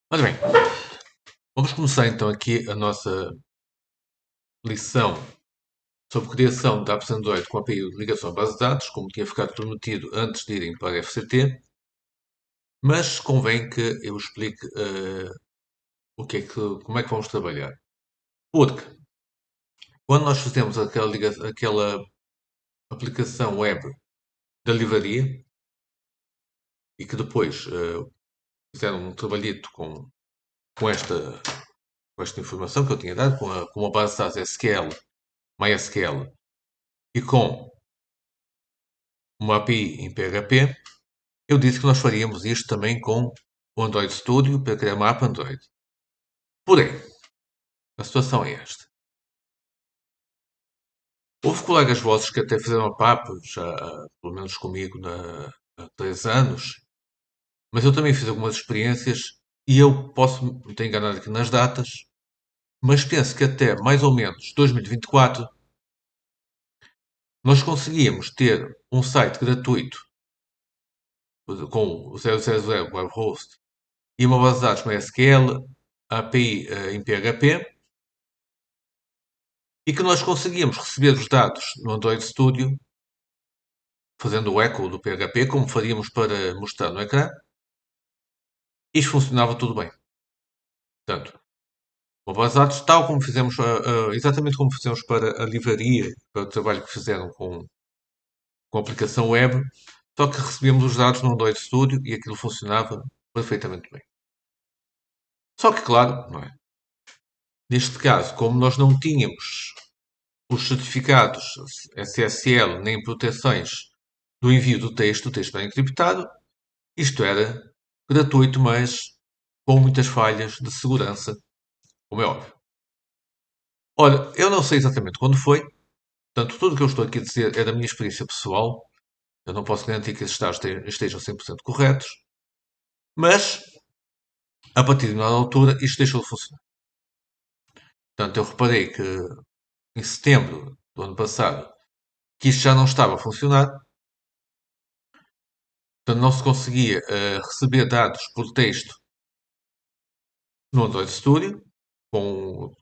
Ora bem, vamos começar então aqui a nossa lição sobre criação de apps Android com API de ligação à base de dados, como tinha ficado prometido antes de irem para a FCT, mas convém que eu explique como é que vamos trabalhar. Porque quando nós fizemos aquela aplicação web da livraria e que depois fizeram um trabalhito com esta informação que eu tinha dado, com uma base de dados SQL, MySQL e com uma API em PHP, eu disse que nós faríamos isto também com o Android Studio para criar uma app Android. Porém, a situação é esta. Houve colegas vossos que até fizeram a PAP, já pelo menos comigo, há 3 anos, mas eu também fiz algumas experiências e eu posso me ter enganado aqui nas datas, mas penso que até mais ou menos 2024 nós conseguíamos ter um site gratuito com o 000 Web Host e uma base de dados MySQL, API em PHP, e que nós conseguíamos receber os dados no Android Studio, fazendo o echo do PHP, como faríamos para mostrar no ecrã. Isto funcionava tudo bem. Portanto, uma base de dados, tal como fizemos, exatamente como fizemos para a livraria, para o trabalho que fizeram com a aplicação web, só que recebíamos os dados no Android Studio e aquilo funcionava perfeitamente bem. Só que, claro, não é? Neste caso, como nós não tínhamos os certificados SSL nem proteções do envio do texto, o texto bem encriptado, isto era gratuito, mas com muitas falhas de segurança, como é óbvio. Ora, eu não sei exatamente quando foi, portanto, tudo o que eu estou aqui a dizer é da minha experiência pessoal. Eu não posso garantir que esses dados estejam 100% corretos, mas a partir de uma altura isto deixou de funcionar. Portanto, eu reparei que em setembro do ano passado que isto já não estava a funcionar, portanto, não se conseguia receber dados por texto no Android Studio, como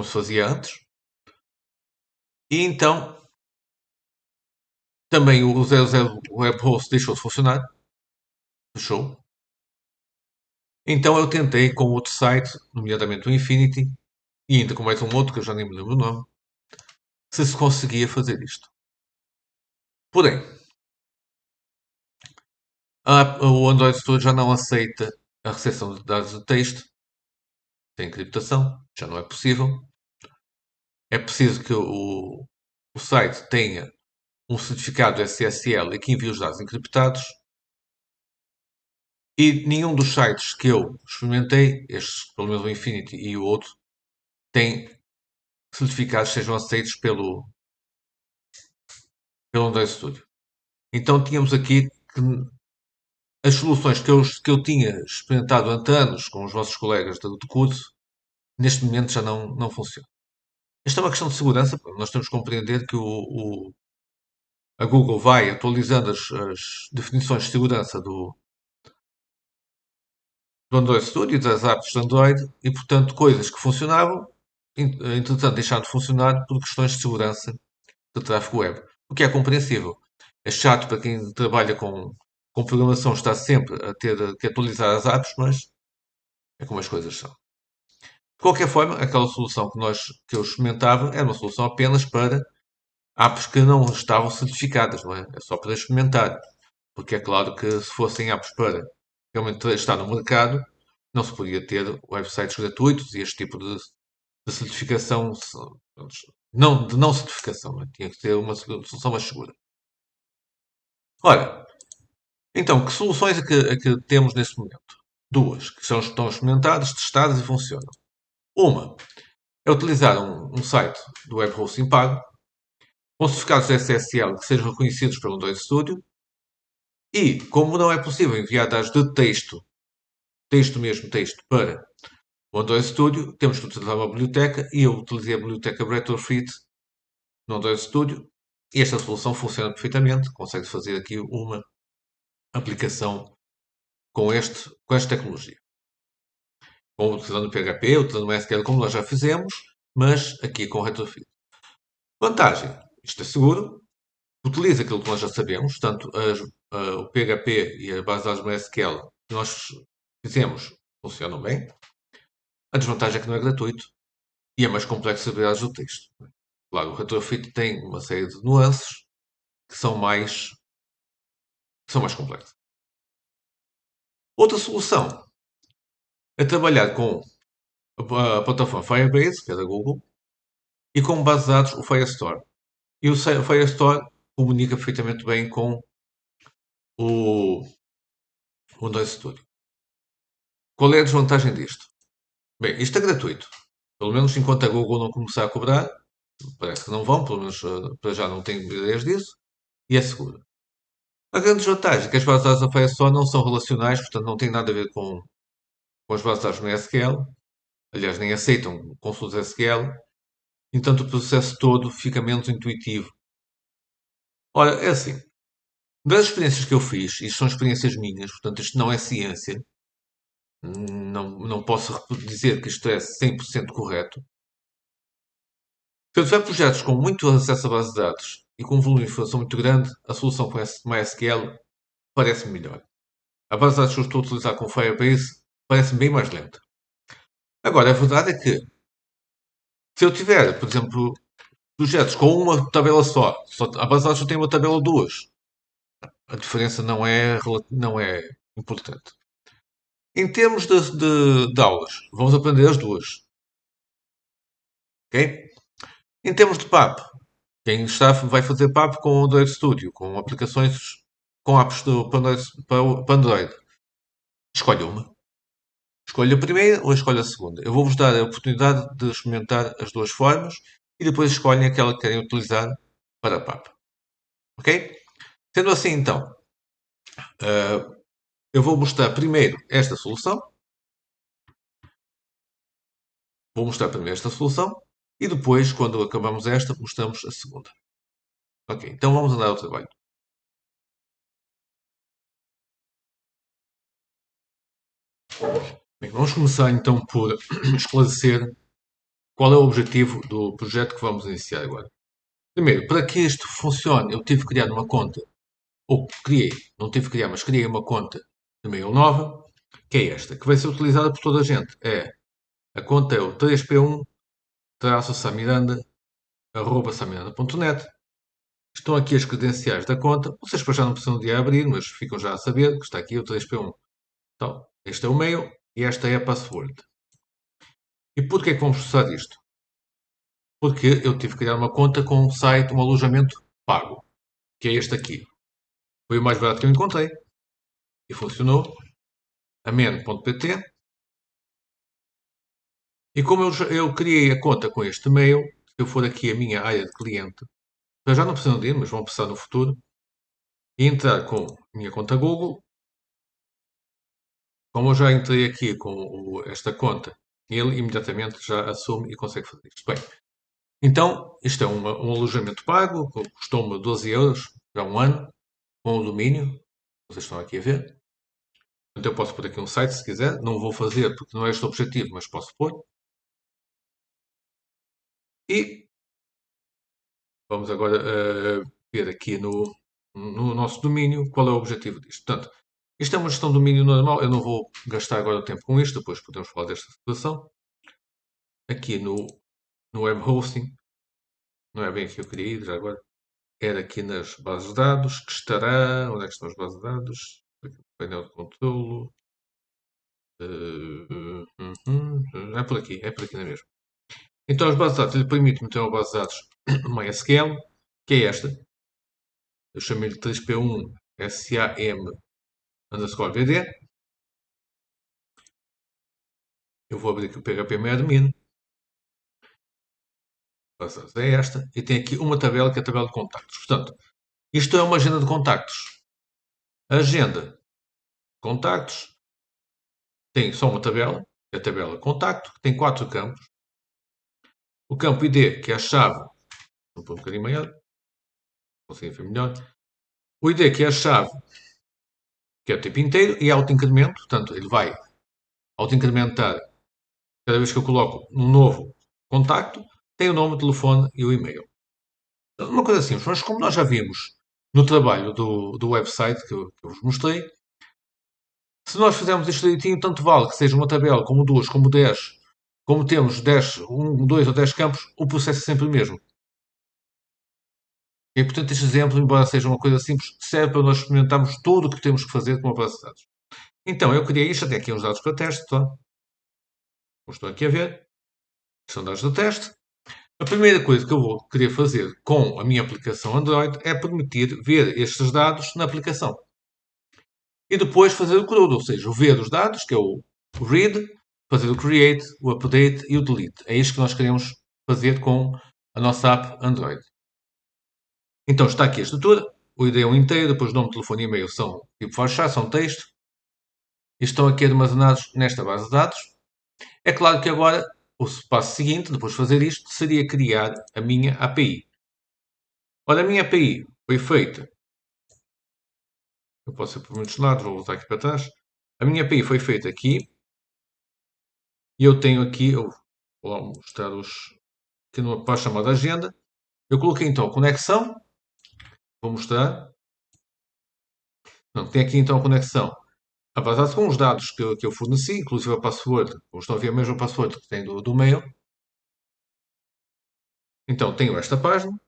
se fazia antes. E então, também o 00 Web Host deixou de funcionar. Fechou. Então eu tentei com outro site, nomeadamente o Infinity, e ainda com mais um outro, que eu já nem me lembro o nome, se conseguia fazer isto. Porém, o Android Studio já não aceita a recepção de dados de texto, sem encriptação, já não é possível. É preciso que o site tenha um certificado SSL e que envie os dados encriptados. E nenhum dos sites que eu experimentei, estes, pelo menos o Infinity e o outro, tem certificados que sejam aceitos pelo Android Studio. Então tínhamos aqui que as soluções que eu tinha experimentado há anos com os vossos colegas de curso, neste momento já não funcionam. Esta é uma questão de segurança. Nós temos que compreender que a Google vai atualizando as definições de segurança do Android Studio, das apps de Android, e portanto coisas que funcionavam, entretanto deixaram de funcionar por questões de segurança de tráfego web. O que é compreensível. É chato para quem trabalha com programação estar sempre a ter que atualizar as apps, mas é como as coisas são. De qualquer forma, aquela solução que eu experimentava era uma solução apenas para apps que não estavam certificadas, não é? É só para experimentar. Porque é claro que se fossem apps para realmente estar no mercado, não se podia ter websites gratuitos e este tipo de certificação, não, de não certificação, não é? Tinha que ter uma solução mais segura. Ora, então, que soluções é que temos neste momento? Duas, que estão experimentadas, testadas e funcionam. Uma é utilizar um site do web hosting pago, com certificados SSL que sejam reconhecidos pelo Android Studio, e, como não é possível enviar dados de texto mesmo, texto, para o Android Studio, temos que utilizar uma biblioteca, e eu utilizei a biblioteca Retrofit no Android Studio, e esta solução funciona perfeitamente, consegue fazer aqui uma aplicação com esta tecnologia. Utilizando o PHP, utilizando o MySQL, como nós já fizemos, mas aqui com retrofit. Vantagem: isto é seguro, utiliza aquilo que nós já sabemos, tanto o PHP e a base de dados MySQL que nós fizemos funcionam bem. A desvantagem é que não é gratuito e é mais complexo saber as do texto. Claro, o retrofit tem uma série de nuances que são mais complexas. Outra solução é trabalhar com a plataforma Firebase, que é da Google, e com base de dados o Firestore. E o Firestore comunica perfeitamente bem com o Windows Studio. Qual é a desvantagem disto? Bem, isto é gratuito. Pelo menos enquanto a Google não começar a cobrar, parece que não vão, pelo menos para já não tenho ideias disso, e é seguro. A grande desvantagem é que as bases de dados da Firestore não são relacionais, portanto não tem nada a ver com as bases de dados no SQL. Aliás, nem aceitam consultas SQL. Entanto, o processo todo fica menos intuitivo. Ora, é assim. Das experiências que eu fiz, isto são experiências minhas, portanto isto não é ciência, não posso dizer que isto é 100% correto. Se eu tiver projetos com muito acesso a base de dados e com um volume de informação muito grande, a solução com MySQL parece-me melhor. A base de dados que eu estou a utilizar com Firebase parece-me bem mais lenta. Agora, a verdade é que, se eu tiver, por exemplo, projetos com uma tabela só a base de dados só tem uma tabela ou duas, a diferença não é importante. Em termos de aulas, vamos aprender as duas. Ok? Em termos de PAP, quem está vai fazer PAP com o Android Studio, com aplicações, com apps do para Android. Escolha uma. Escolha a primeira ou escolha a segunda. Eu vou-vos dar a oportunidade de experimentar as duas formas e depois escolhem aquela que querem utilizar para a PAP. Ok? Sendo assim, então, eu vou mostrar primeiro esta solução. Vou mostrar primeiro esta solução e depois, quando acabamos esta, mostramos a segunda. Ok, então vamos andar ao trabalho. Bem, vamos começar então por esclarecer qual é o objetivo do projeto que vamos iniciar agora. Primeiro, para que isto funcione, eu tive que criar uma conta, ou criei, não tive que criar, mas criei uma conta de e-mail nova, que é esta, que vai ser utilizada por toda a gente. A conta é o 3p1-samiranda.samiranda.net. Estão aqui as credenciais da conta. Vocês para já não precisam de a abrir, mas ficam já a saber que está aqui o 3p1. Então, este é o e-mail e esta é a password. E porquê é que vamos precisar disto? Porque eu tive que criar uma conta com um site, um alojamento pago, que é este aqui. Foi o mais barato que eu encontrei e funcionou. amen.pt. E como eu criei a conta com este e-mail, se eu for aqui a minha área de cliente, já não precisam de ir, mas vão precisar no futuro, e entrar com a minha conta Google, como eu já entrei aqui com esta conta, ele imediatamente já assume e consegue fazer isto. Bem, então, isto é um alojamento pago, custou-me 12 euros já há um ano, com o domínio, vocês estão aqui a ver. Então eu posso pôr aqui um site se quiser, não vou fazer porque não é este o objetivo, mas posso pôr. E vamos agora ver aqui no nosso domínio qual é o objetivo disto. Portanto, isto é uma gestão de domínio normal, eu não vou gastar agora o tempo com isto, depois podemos falar desta situação. Aqui no web hosting, não é bem aqui que eu queria ir já agora, era aqui nas bases de dados, que estará, onde é que estão as bases de dados? Painel de controlo, é por aqui não é mesmo. Então, as bases de dados, ele permite meter uma base de dados MySQL, que é esta. Eu chamei-lhe 3P1 SAM underscore BD. Eu vou abrir aqui o PHP-admin. A base de dados é esta. E tem aqui uma tabela que é a tabela de contactos. Portanto, isto é uma agenda de contactos. A agenda de contactos tem só uma tabela, é a tabela de contacto, que tem 4 campos. O campo ID, que é a chave, vou pôr um bocadinho maior, consigo ver melhor. O ID, que é a chave que é o tempo inteiro, e auto-incremento, portanto, ele vai auto-incrementar cada vez que eu coloco um novo contacto, tem o nome, o telefone e o e-mail. Uma coisa simples, mas como nós já vimos no trabalho do website que eu vos mostrei, se nós fizermos isto direitinho, tanto vale que seja uma tabela como duas, como 10, como temos 10, 1, 2 ou 10 campos, o processo é sempre o mesmo. E, portanto, este exemplo, embora seja uma coisa simples, serve para nós experimentarmos tudo o que temos que fazer com a base de dados. Então, eu criei isto, até aqui uns dados para teste, tá? Como estou aqui a ver, são dados do teste. A primeira coisa que eu vou querer fazer com a minha aplicação Android é permitir ver estes dados na aplicação. E depois fazer o crudo, ou seja, o ver os dados, que é o read, fazer o create, o update e o delete. É isto que nós queremos fazer com a nossa app Android. Então está aqui a estrutura, o ID é um inteiro, depois nome, telefone e e-mail são tipo fachada, são texto, e estão aqui armazenados nesta base de dados. É claro que agora o passo seguinte, depois de fazer isto, seria criar a minha API. Ora, a minha API foi feita, eu posso ir por muitos lados, vou voltar aqui para trás. A minha API foi feita aqui, e eu tenho aqui, eu vou lá mostrar aqui numa parte chamada agenda. Eu coloquei então a conexão, vou mostrar. Não, tem aqui então a conexão a base com os dados que eu forneci, inclusive a password, como estão a ver a mesma password que tem do mail. Então tenho esta página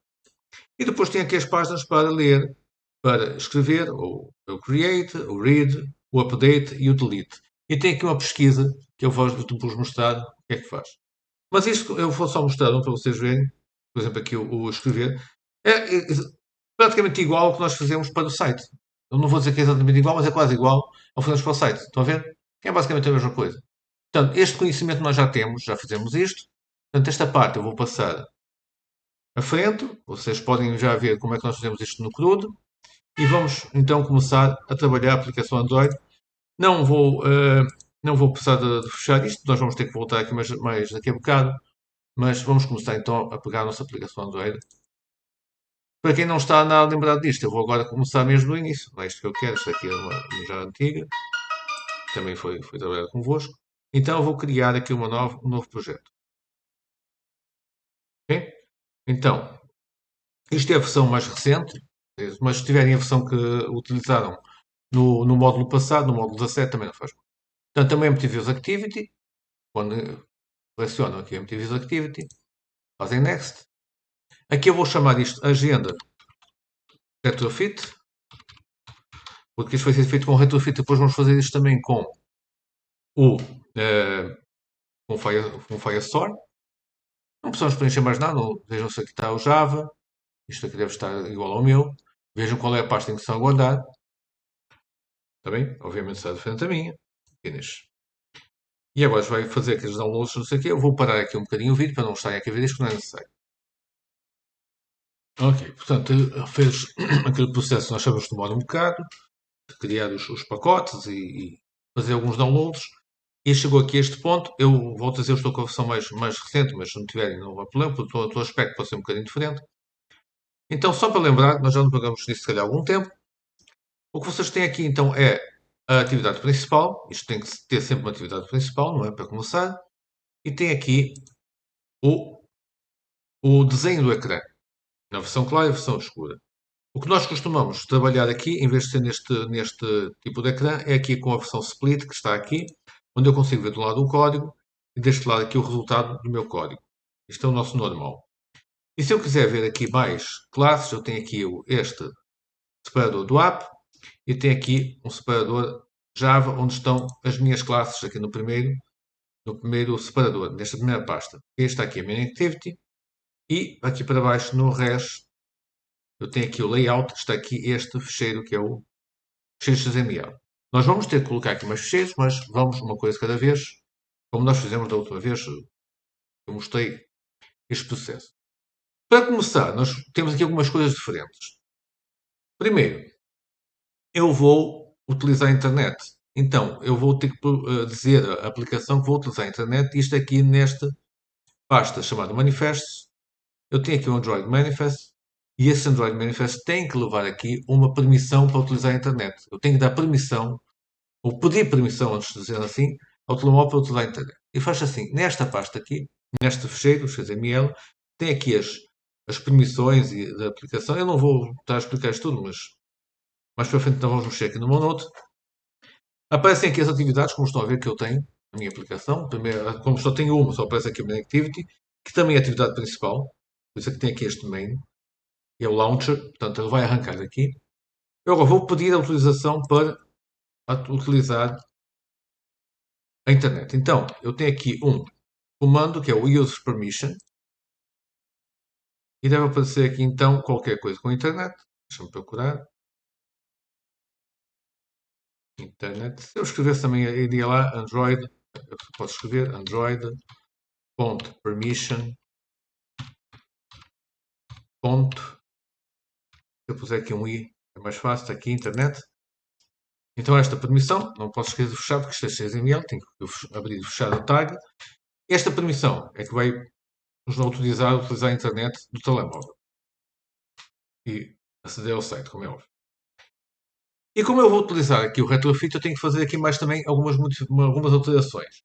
e depois tenho aqui as páginas para ler, para escrever, o create, o read, o update e o delete. E tem aqui uma pesquisa que eu vou-vos mostrar o que é que faz. Mas isto eu vou só mostrar um para vocês verem, por exemplo aqui o escrever, é praticamente igual ao que nós fazemos para o site. Eu não vou dizer que é exatamente igual, mas é quase igual ao que fazemos para o site. Estão a ver? É basicamente a mesma coisa. Portanto, este conhecimento nós já temos, já fizemos isto. Portanto, esta parte eu vou passar à frente. Vocês podem já ver como é que nós fazemos isto no crudo. E vamos então começar a trabalhar a aplicação Android. Não vou, não vou precisar de fechar isto. Nós vamos ter que voltar aqui mais daqui a bocado. Mas vamos começar então a pegar a nossa aplicação Android. Para quem não está nada lembrado disto, eu vou agora começar mesmo do início. Não é isto que eu quero. Isto aqui é uma já antiga. Também foi trabalhado convosco. Então eu vou criar aqui um novo projeto. Ok? Então, isto é a versão mais recente, mas se tiverem a versão que utilizaram no módulo passado, no módulo 17, também não faz mal. Portanto, também MTV's Activity, quando selecionam aqui MTV's Activity, fazem Next. Aqui eu vou chamar isto Agenda Retrofit, porque isto foi ser feito com Retrofit, depois vamos fazer isto também o com Firestore. Não precisamos preencher mais nada, vejam se aqui está o Java, isto aqui deve estar igual ao meu. Vejam qual é a pasta em que estão a guardar. Está bem? Obviamente está diferente da minha. Finish. E agora vai fazer aqueles downloads, não sei o quê. Eu vou parar aqui um bocadinho o vídeo para não estarem aqui a ver isto que não é necessário. Ok, portanto, fez aquele processo que nós sabemos que demora um bocado, de criar os pacotes e fazer alguns downloads. E chegou aqui a este ponto. Eu vou dizer, eu estou com a versão mais recente, mas se não tiverem, não há problema, porque o teu aspecto pode ser um bocadinho diferente. Então, só para lembrar, nós já não pagamos nisso se calhar há algum tempo. O que vocês têm aqui então é a atividade principal. Isto tem que ter sempre uma atividade principal, não é? Para começar. E tem aqui o, o desenho do ecrã, na versão clara e versão escura. O que nós costumamos trabalhar aqui, em vez de ser neste tipo de ecrã, é aqui com a versão split, que está aqui, onde eu consigo ver do lado o código e deste lado aqui o resultado do meu código. Isto é o nosso normal. E se eu quiser ver aqui mais classes, eu tenho aqui este separador do app e tenho aqui um separador Java, onde estão as minhas classes aqui no primeiro separador, nesta primeira pasta. Este aqui é a main activity e aqui para baixo no res eu tenho aqui o layout, está aqui este fecheiro que é o fecheiro XML. Nós vamos ter que colocar aqui mais fecheiros, mas vamos uma coisa de cada vez, como nós fizemos da última vez, eu mostrei este processo. Para começar, nós temos aqui algumas coisas diferentes. Primeiro, eu vou utilizar a internet. Então, eu vou ter que dizer à aplicação que vou utilizar a internet. Isto aqui nesta pasta chamada Manifests. Eu tenho aqui o Android Manifest. E esse Android Manifest tem que levar aqui uma permissão para utilizar a internet. Eu tenho que dar permissão, ou pedir permissão, antes de dizer assim, ao telemóvel para utilizar a internet. E faz assim, nesta pasta aqui, neste fecheiro, XML, tem aqui as permissões da aplicação. Eu não vou estar a explicar isto tudo, mas mais para frente então vamos mexer aqui no OneNote. Aparecem aqui as atividades, como estão a ver que eu tenho na minha aplicação. Primeiro, como só tenho uma, só aparece aqui o Main Activity, que também é a atividade principal. Por isso é que tem aqui este main. É o launcher, portanto ele vai arrancar daqui. Eu agora vou pedir a autorização para utilizar a internet. Então, eu tenho aqui um comando que é o Use Permission e deve aparecer aqui então qualquer coisa com internet. Deixa-me procurar. Internet. Se eu escrevesse também, iria lá Android. Eu posso escrever Android.permission. Se eu puser aqui um i, é mais fácil. Está aqui internet. Então esta permissão, não posso escrever fechado porque isto é XML, tenho que abrir e fechar a tag. Esta permissão é que vai nos autorizar a utilizar a internet do telemóvel e aceder ao site, como é óbvio. E como eu vou utilizar aqui o retrofit, eu tenho que fazer aqui mais também algumas alterações.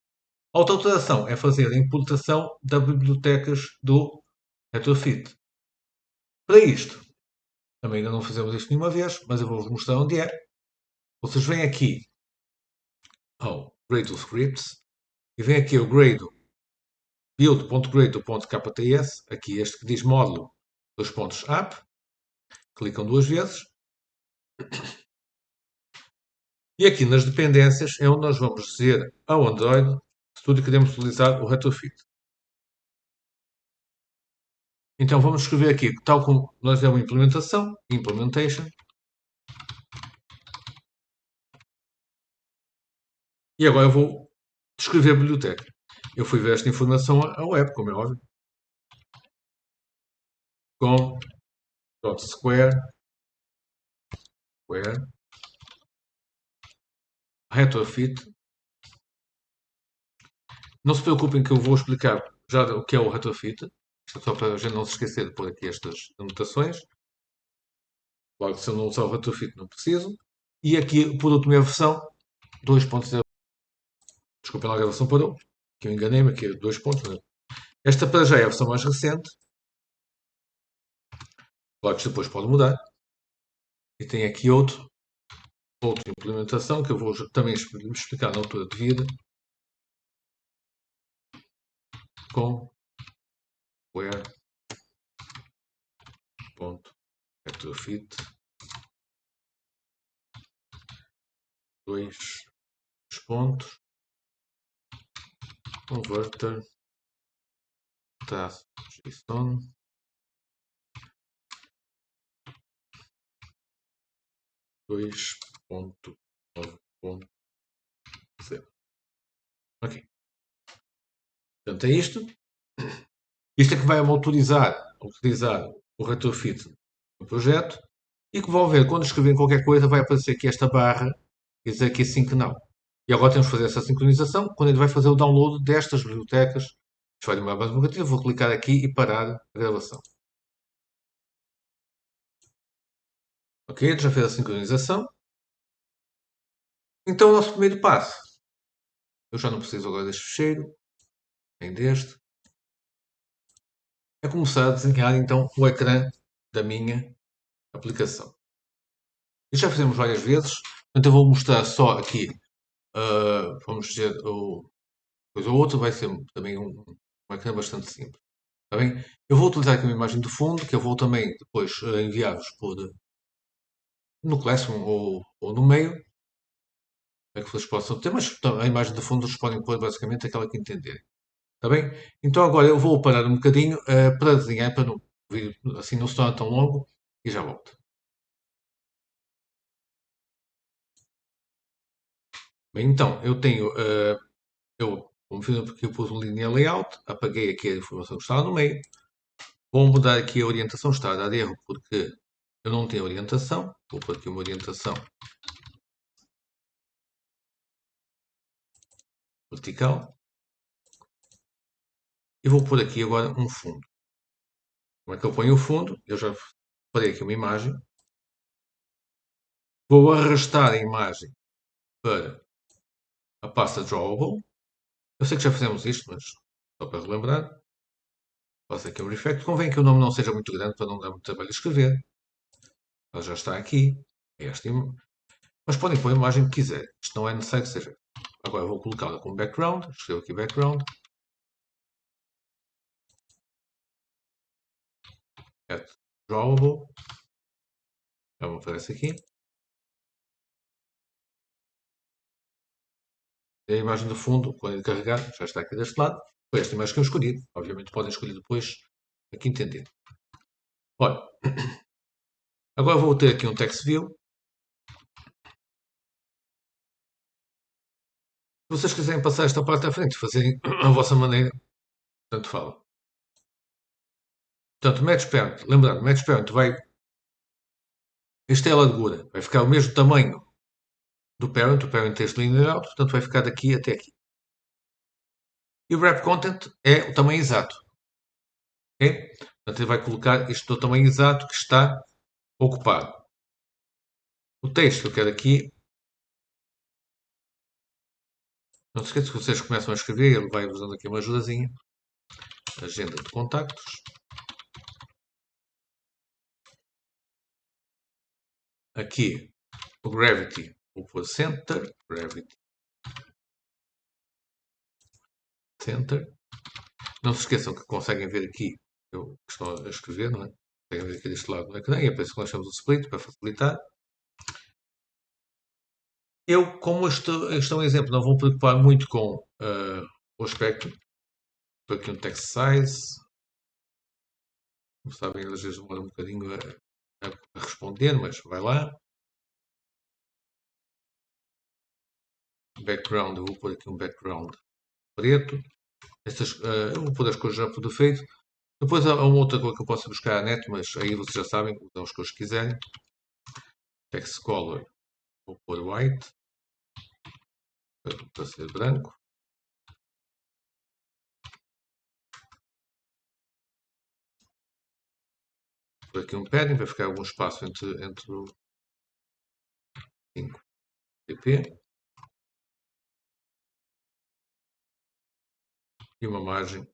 A outra alteração é fazer a importação das bibliotecas do retrofit. Para isto, também ainda não fizemos isto nenhuma vez, mas eu vou-vos mostrar onde é. Vocês vêm aqui ao Gradle Scripts e vêm aqui ao Gradle build.gradle.kts, aqui este que diz módulo, app, clicam duas vezes. E aqui nas dependências é onde nós vamos dizer ao Android Studio que queremos utilizar o retrofit. Então vamos escrever aqui, tal como nós demos implementação, implementation. E agora eu vou descrever a biblioteca. Eu fui ver esta informação à web, como é óbvio. com.square retrofit. Não se preocupem que eu vou explicar já o que é o retrofit. Isto é só para a gente não se esquecer de pôr aqui estas anotações. Claro que se eu não usar o retrofit não preciso. E aqui, por última versão, 2.0. Desculpem lá, a gravação parou. Que eu enganei-me aqui, 2 pontos. Né? Esta para já é a versão mais recente. Claro que isto depois pode mudar. E tem aqui outra implementação que eu vou também explicar na altura de vida. Com where.retrofit 2 pontos converter JSON 2.9.0. Ok. Portanto, é isto. Isto é que vai-me autorizar a utilizar o retrofit no projeto e que vão ver, quando escreverem qualquer coisa, vai aparecer aqui esta barra e dizer aqui sim que não. E agora temos que fazer essa sincronização quando ele vai fazer o download destas bibliotecas. Isto vai demorar mais um bocadinho. Vou clicar aqui e parar a gravação. Ok, já fez a sincronização. Então o nosso primeiro passo. Eu já não preciso agora deste fecheiro, nem deste. É começar a desenhar então o ecrã da minha aplicação. Isto já fizemos várias vezes, portanto eu vou mostrar só aqui, vamos dizer, depois o outro vai ser também um ecrã bastante simples. Está bem? Eu vou utilizar aqui uma imagem de fundo, que eu vou também depois enviar-vos no Classroom ou no meio, para que vocês possam ter, mas a imagem de fundo vocês podem pôr basicamente aquela que entenderem. Está bem? Então agora eu vou parar um bocadinho para desenhar, para não, assim não se torna tão longo, e já volto. Bem, então, eu tenho, como viram porque eu pus um linear layout, apaguei aqui a informação que estava no meio, vou mudar aqui a orientação, está a dar erro porque eu não tenho orientação, vou pôr aqui uma orientação vertical, e vou pôr aqui agora um fundo. Como é que eu ponho o fundo? Eu já Parei aqui uma imagem. Vou arrastar a imagem para a pasta Drawable. Eu sei que já fizemos isto, mas só para relembrar. Faço aqui um refactor. Convém que o nome não seja muito grande para não dar muito trabalho a escrever. Ela já está aqui. É esta mas podem pôr a imagem que quiser. Isto não é necessário que seja. Agora vou colocá-la como background. Escrevo aqui background. At drawable. Já me aparece aqui. E a imagem do fundo, quando ele carregar, já está aqui deste lado. Foi esta imagem que eu escolhi. Obviamente podem escolher depois aqui entender. Olha, agora vou ter aqui um text view. Se vocês quiserem passar esta parte à frente, fazerem a vossa maneira, tanto fala. Portanto, match parent, lembrando, match parent vai. Esta é a largura, vai ficar o mesmo tamanho do parent, o parent tem este linear out, portanto vai ficar daqui até aqui. E o wrap content é o tamanho exato. Ok? Portanto, ele vai colocar isto do tamanho exato que está ocupado. O texto que eu quero aqui. Não se esqueça que vocês começam a escrever, ele vai usando aqui uma ajudazinha. Agenda de contactos. Aqui o Gravity, vou pôr Center. Gravity Center. Não se esqueçam que conseguem ver aqui, eu estou a escrever, não é? Conseguem ver aqui deste lado do ecrã, e é por isso que nós temos o split, para facilitar. Eu, como este é um exemplo, não vou preocupar muito com o aspecto. Estou aqui um text size. Como sabem, às vezes demora um bocadinho a responder, mas vai lá. Background, eu vou pôr aqui um background preto. Eu vou pôr as cores já por defeito. Depois há uma outra coisa que eu posso buscar à net, mas aí vocês já sabem, usam as cores que quiserem. Text color, vou pôr white, para ser branco. Por aqui um padding, vai ficar algum espaço entre o 5 dp e uma margem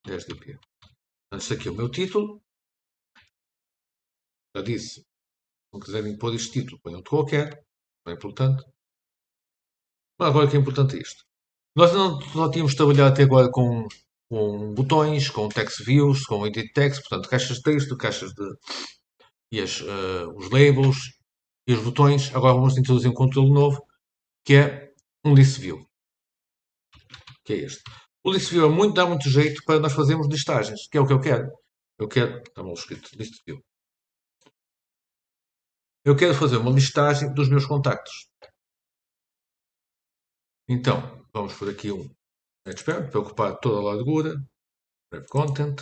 10 dp. Antes aqui o meu título. Já disse, se não quiserem pôr este título, ponham de qualquer. Não é importante. Mas agora o que é importante é isto. Nós não só tínhamos trabalhado até agora com botões, com text views, com edit text, portanto, caixas de texto, caixas de. E os labels e os botões. Agora vamos introduzir um controle novo, que é um list view. Que é este. O list view dá muito jeito para nós fazermos listagens, que é o que eu quero. Eu quero. Está mal escrito, list view. Eu quero fazer uma listagem dos meus contactos. Então, vamos por aqui um expert para ocupar toda a largura. Web content.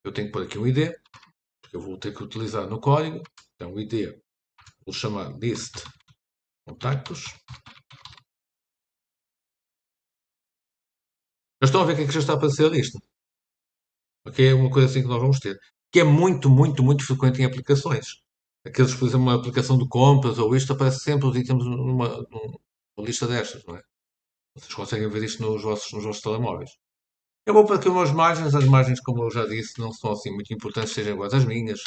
Eu tenho que pôr aqui um ID, porque eu vou ter que utilizar no código. Então, o ID vou chamar list contactos. Já estão a ver o que é que já está a aparecer a lista. Ok? É uma coisa assim que nós vamos ter. Que é muito, muito, muito frequente em aplicações. Aqueles, por exemplo, uma aplicação de compras ou isto, aparece sempre os itens numa lista destas, não é? Vocês conseguem ver isto nos vossos telemóveis. Eu vou para aqui umas margens. As margens, como eu já disse, não são assim muito importantes, sejam iguais às minhas.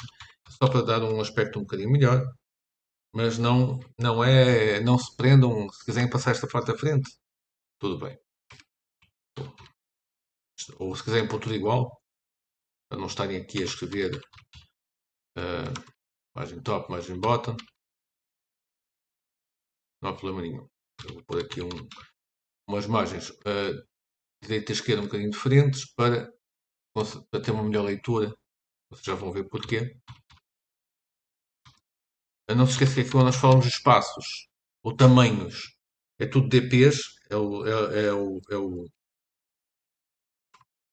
Só para dar um aspecto um bocadinho melhor. Mas não se prendam. Se quiserem passar esta parte à frente, tudo bem. Ou se quiserem pôr tudo igual, para não estarem aqui a escrever margem top, margem bottom, não há problema nenhum. Eu vou pôr aqui umas margens direita e esquerda um bocadinho diferentes para ter uma melhor leitura. Vocês já vão ver porquê. Não se esqueça que aqui quando nós falamos de espaços ou tamanhos, é tudo DPs,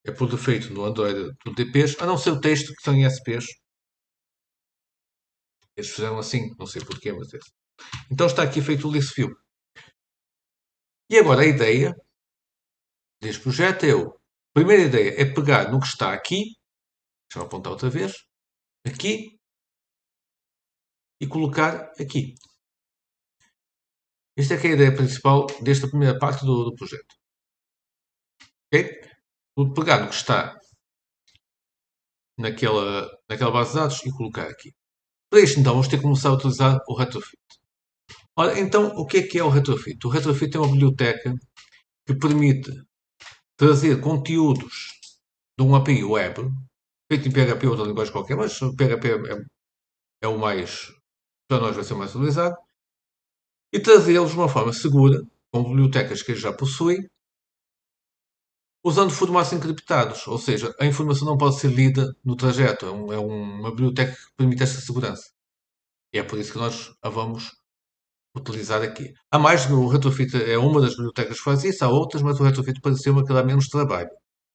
é por defeito no Android tudo DPs, a não ser o texto que são ISPs. Eles fizeram assim, não sei porquê, mas é assim. Então está aqui feito o list view. E agora a ideia deste projeto é eu Primeira ideia é pegar no que está aqui, deixa eu apontar outra vez, aqui, e colocar aqui. Esta é que é a ideia principal desta primeira parte do projeto. Ok? Vou pegar no que está naquela base de dados e colocar aqui. Para isto, então, vamos ter que começar a utilizar o retrofit. Ora, então, o que é o retrofit? O retrofit é uma biblioteca que permite trazer conteúdos de um API web, feito em PHP ou outra linguagem qualquer, mas o PHP é o mais, para nós vai ser o mais utilizado, e trazê-los de uma forma segura, com bibliotecas que já possuem, usando formatos encriptados, ou seja, a informação não pode ser lida no trajeto, é uma biblioteca que permite esta segurança. E é por isso que nós a vamos utilizar aqui. Há mais, no Retrofit é uma das bibliotecas que faz isso, há outras, mas o Retrofit pareceu-me que dá menos trabalho.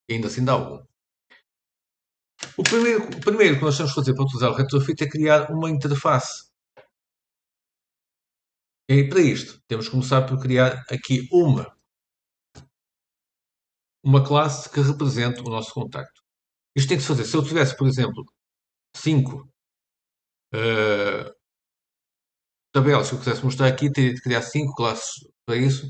E ainda assim dá algum. O primeiro que nós temos que fazer para utilizar o Retrofit é criar uma interface. E para isto, temos que começar por criar aqui uma classe que represente o nosso contacto. Isto tem que se fazer. Se eu tivesse, por exemplo, 5 tabelas que eu quisesse mostrar aqui, teria de criar 5 classes para isso.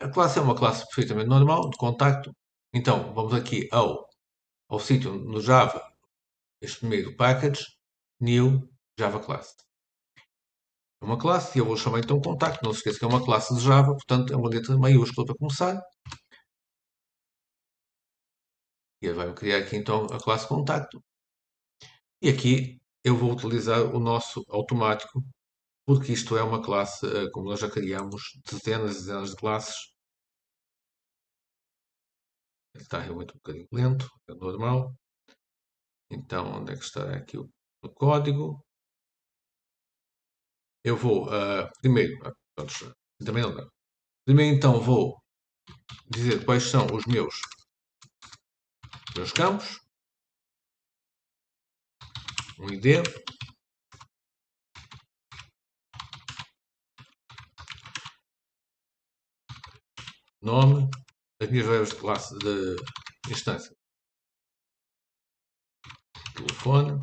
A classe é uma classe perfeitamente normal, de contacto. Então, vamos aqui ao sítio no Java, este primeiro package, new Java class. É uma classe e eu vou chamar então contacto. Não se esqueça que é uma classe de Java, portanto é uma letra maiúscula para começar. E ele vai criar aqui então a classe contacto. E aqui eu vou utilizar o nosso automático, porque isto é uma classe, como nós já criamos, dezenas e dezenas de classes. Está realmente um bocadinho lento, é normal. Então, onde é que está aqui o código? Eu vou, primeiro, também não dá. Primeiro, então, vou dizer quais são os meus campos. Um ID, nome, as minhas variáveis de classe de instância, telefone,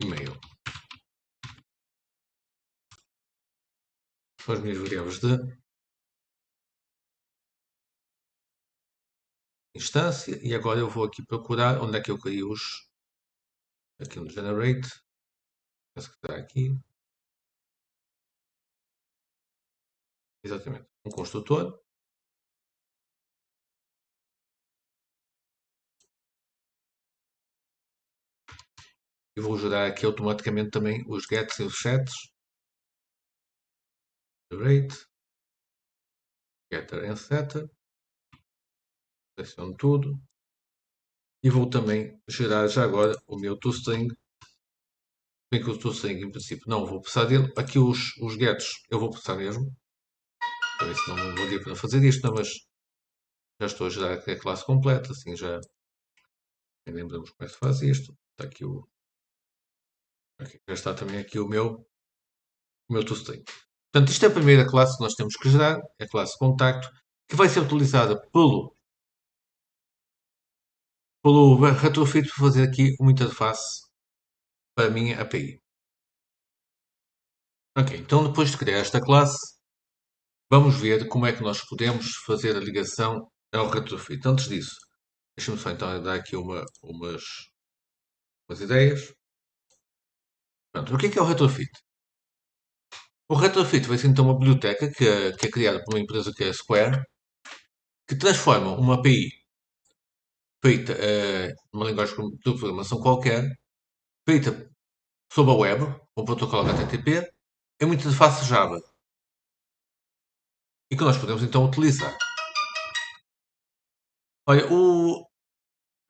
e-mail. São as minhas variáveis de instância e agora eu vou aqui procurar onde é que eu crio aqui no generate, penso que está aqui, exatamente, um construtor. E vou gerar aqui automaticamente também os gets e os sets. Generate, getter and setter. Seleciono tudo. E vou também gerar já agora o meu toString. Bem que o toString em princípio não vou precisar dele. Aqui os gets eu vou precisar mesmo. Por isso não vou ter para fazer isto, não, mas já estou a gerar aqui a classe completa, assim já lembramos como é que se faz isto. Está aqui já está também aqui o meu toString. Portanto, isto é a primeira classe que nós temos que gerar, é a classe contacto, que vai ser utilizada pelo retrofit para fazer aqui uma interface para a minha API. Ok, então depois de criar esta classe, vamos ver como é que nós podemos fazer a ligação ao retrofit. Antes disso, deixa-me só então dar aqui umas ideias. Pronto, o que é o retrofit? O retrofit vai ser então uma biblioteca que é criada por uma empresa que é a Square, que transforma uma API feita numa linguagem de programação qualquer, feita sob a web, com o protocolo HTTP, é uma interface Java e que nós podemos então utilizar. Olha,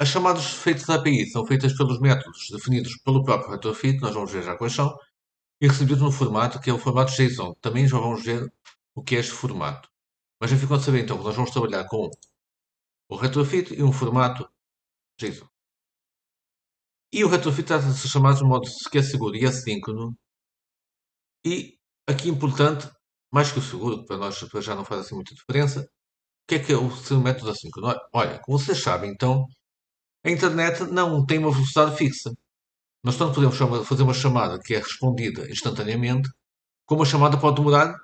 as chamadas feitas da API são feitas pelos métodos definidos pelo próprio retrofit, nós vamos ver já quais são, e recebidos no formato que é o formato JSON. Também já vamos ver o que é este formato. Mas já ficou a saber então que nós vamos trabalhar com o retrofit e um formato JSON. E o retrofit trata de ser chamado de modo que é seguro e assíncrono. E aqui importante, mais que o seguro, que para nós para já não faz assim muita diferença, o que é o seu método assíncrono? Olha, como vocês sabem, então, a internet não tem uma velocidade fixa. Nós tanto podemos fazer uma chamada que é respondida instantaneamente, como a chamada pode demorar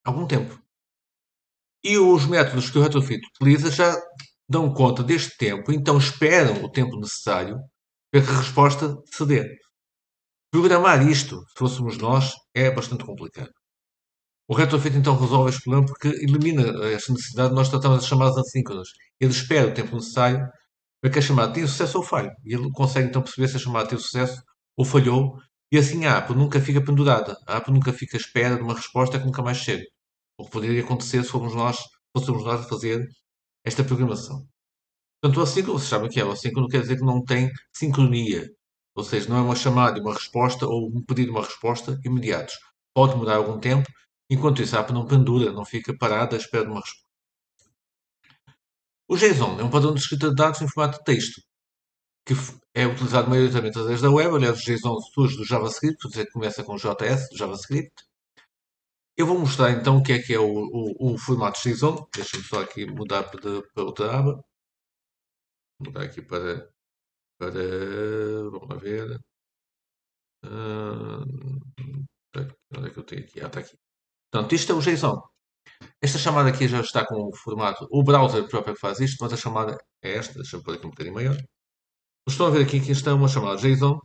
algum tempo. E os métodos que o retrofit utiliza já dão conta deste tempo, então esperam o tempo necessário para que a resposta se dê. Programar isto, se fôssemos nós, é bastante complicado. O retrofit então resolve este problema porque elimina esta necessidade de nós tratarmos as chamadas assíncronas. Ele espera o tempo necessário para que a chamada tenha sucesso ou falho. E ele consegue então perceber se a chamada teve sucesso ou falhou. E assim a app nunca fica pendurada. A app nunca fica à espera de uma resposta que nunca mais chega. O que poderia acontecer se fôssemos nós a fazer esta programação. Portanto, o assíncrono, vocês sabem o que é? O assíncrono quer dizer que não tem sincronia. Ou seja, não é uma chamada e uma resposta ou um pedido e uma resposta imediatos. Pode demorar algum tempo, enquanto isso a app não pendura, não fica parada à espera de uma resposta. O JSON é um padrão de escrita de dados em formato de texto, que é utilizado maioritariamente através da web. Aliás, o JSON surge do JavaScript, por dizer que começa com JS, do JavaScript. Eu vou mostrar então o que é o formato JSON. Deixa-me só aqui mudar para outra aba. Vou mudar aqui para. Vamos lá ver. Ah, onde é que eu tenho aqui? Ah, está aqui. Portanto, isto é o JSON. Esta chamada aqui já está com o formato. O browser próprio que faz isto, mas a chamada é esta. Deixa-me pôr aqui um bocadinho maior. Estão a ver aqui que isto é uma chamada JSON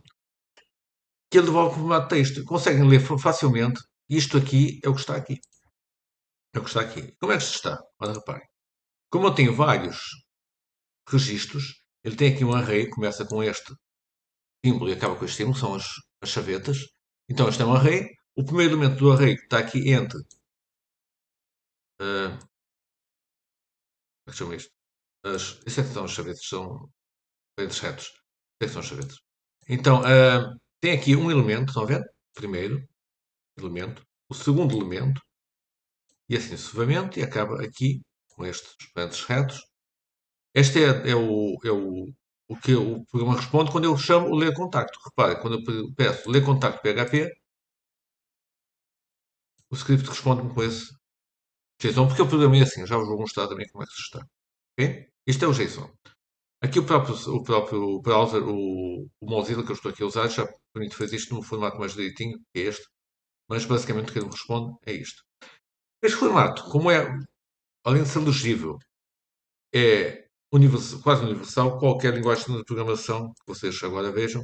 que ele devolve o formato de texto. Conseguem ler facilmente. Isto aqui é o que está aqui. É o que está aqui. Como é que isto está? Ora, reparem. Como eu tenho vários registros, ele tem aqui um array, começa com este símbolo e acaba com este símbolo, são as chavetas. Então, este é um array. O primeiro elemento do array que está aqui entre. Uh, como é que chama isto? Isso é que são as chavetas, são parentes retos. Isso é que são as chavetas. Então, tem aqui um elemento, estão a ver? Primeiro elemento. O segundo elemento. E assim sucessivamente. E acaba aqui com estes parentes retos. Este o que o programa responde quando eu chamo o ler contacto. Repare, quando eu peço ler contacto PHP, o script responde-me com esse JSON, porque eu programei assim. Já vos vou mostrar também como é que se está. Okay? Isto é o JSON. Aqui o próprio browser, o Mozilla que eu estou aqui a usar, já permite fazer isto num formato mais direitinho, que é este. Mas basicamente o que ele responde é isto. Este formato, como é, além de ser legível, é quase universal, qualquer linguagem de programação que vocês agora vejam,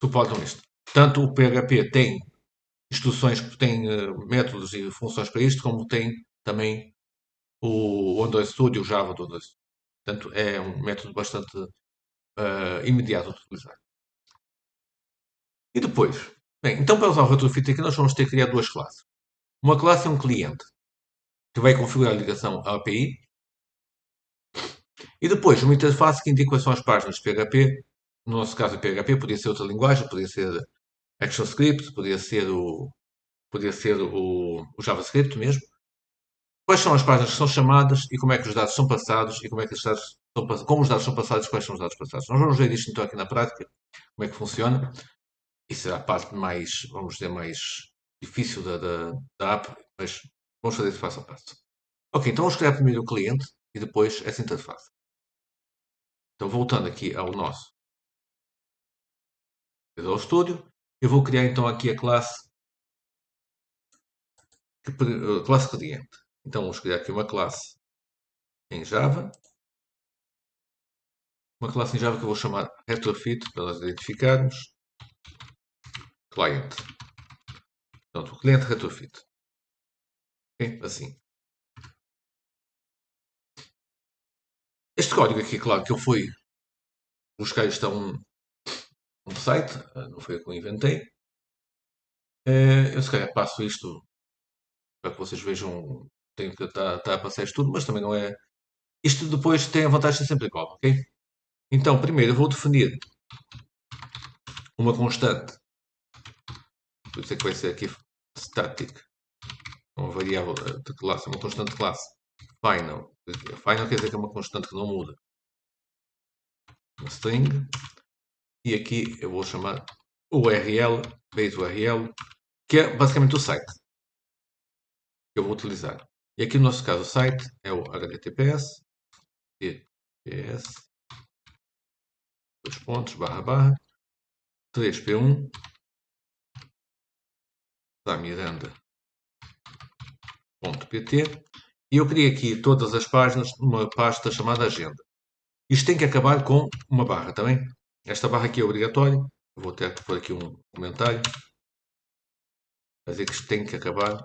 suportam isto. Tanto o PHP tem instruções, tem métodos e funções para isto, como tem também o Android Studio, o Java do Android Studio. Portanto, é um método bastante imediato de utilizar. E depois, bem, então para usar o retrofit aqui nós vamos ter que criar duas classes. Uma classe é um cliente, que vai configurar a ligação à API, e depois uma interface que indica quais são as páginas de PHP. No nosso caso, o PHP podia ser outra linguagem, podia ser ActionScript, podia ser o JavaScript mesmo. Quais são as páginas que são chamadas e como é que os dados são passados e como é que os dados como os dados são passados e quais são os dados passados. Nós vamos ver isto então aqui na prática, como é que funciona. Isso será a parte mais, vamos dizer, mais difícil da app, mas vamos fazer isso passo a passo. Ok, então vamos criar primeiro o cliente e depois essa interface. Então, voltando aqui ao nosso Visual Studio, eu vou criar então aqui a classe cliente. Então, vamos criar aqui uma classe em Java que eu vou chamar retrofit, para nós identificarmos, client. Portanto, o cliente retrofit. Ok? Assim. Este código aqui, claro, que eu fui buscar isto a um site, não foi o que eu inventei. Eu se calhar passo isto para que vocês vejam, tenho que estar a passar isto tudo, mas também não é. Isto depois tem a vantagem de ser sempre igual, ok? Então, primeiro eu vou definir uma constante, por isso é que vai ser aqui static, uma variável de classe, uma constante de classe final. Final quer dizer que é uma constante que não muda. Uma string. E aqui eu vou chamar URL, base URL, que é basicamente o site que eu vou utilizar. E aqui no nosso caso o site é o https, dois pontos, barra, 3p1, da miranda.pt, e eu criei aqui todas as páginas numa pasta chamada agenda. Isto tem que acabar com uma barra também. Esta barra aqui é obrigatória. Eu vou ter que pôr aqui um comentário a dizer que isto tem que acabar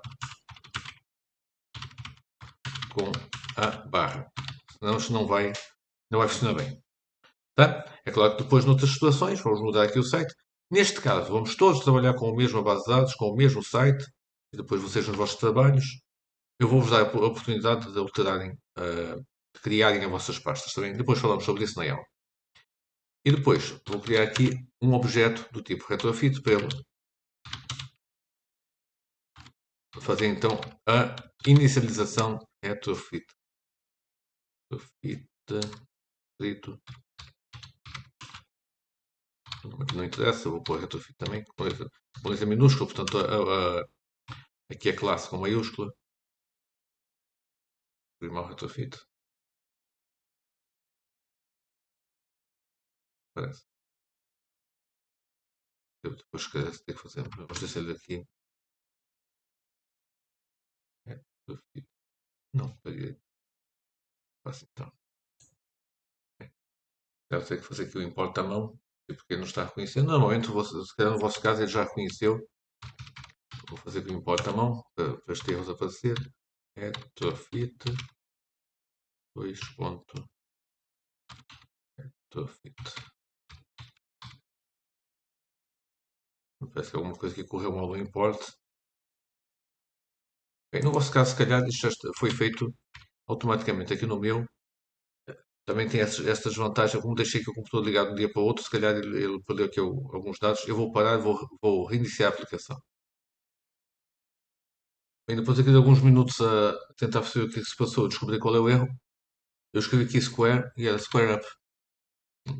com a barra. Senão isto não vai funcionar bem. Tá? É claro que depois, noutras situações, vamos mudar aqui o site. Neste caso, vamos todos trabalhar com a mesma base de dados, com o mesmo site, e depois vocês nos vossos trabalhos, eu vou-vos dar a oportunidade de alterarem, de criarem as vossas pastas também. Depois falamos sobre isso na aula. E depois, vou criar aqui um objeto do tipo retrofit para ele fazer então a inicialização retrofit. Retrofit, escrito. Não interessa, vou pôr retrofit também, com letra minúscula, portanto aqui é classe com maiúscula. Primal retrofit. Parece. Eu depois ter que fazer. Vamos descer daqui. Retrofit. Não, peguei. Faço então. Deve ter que fazer aqui o import à mão. Porque não está reconhecendo. Normalmente, se calhar no vosso caso, ele já reconheceu. Vou fazer aqui o import à mão para estes erros aparecer. Retrofit. 2 ponto. Retrofit. Parece que alguma coisa que correu mal no import. Bem, no vosso caso, se calhar, isto já foi feito automaticamente. Aqui no meu, também tem estas vantagens. Como deixei aqui o computador ligado de um dia para o outro, se calhar ele perdeu aqui alguns dados. Eu vou parar, vou reiniciar a aplicação. Bem, depois aqui de alguns minutos a tentar perceber o que é que se passou, descobri qual é o erro. Eu escrevi aqui Square e era Square Up.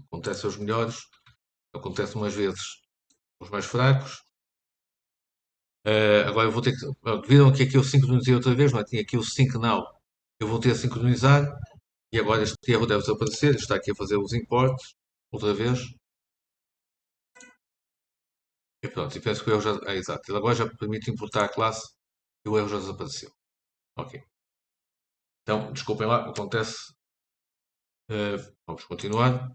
Acontece aos melhores, acontece umas vezes aos mais fracos. Agora eu vou ter que. Viram que aqui eu sincronizei outra vez, não é? Tinha aqui o Sync Now. Eu voltei a sincronizar e agora este erro deve desaparecer. Está aqui a fazer os imports outra vez. E pronto, e penso que o erro já. É exato. Ele agora já permite importar a classe e o erro já desapareceu. Ok. Então, desculpem lá, acontece. Vamos continuar.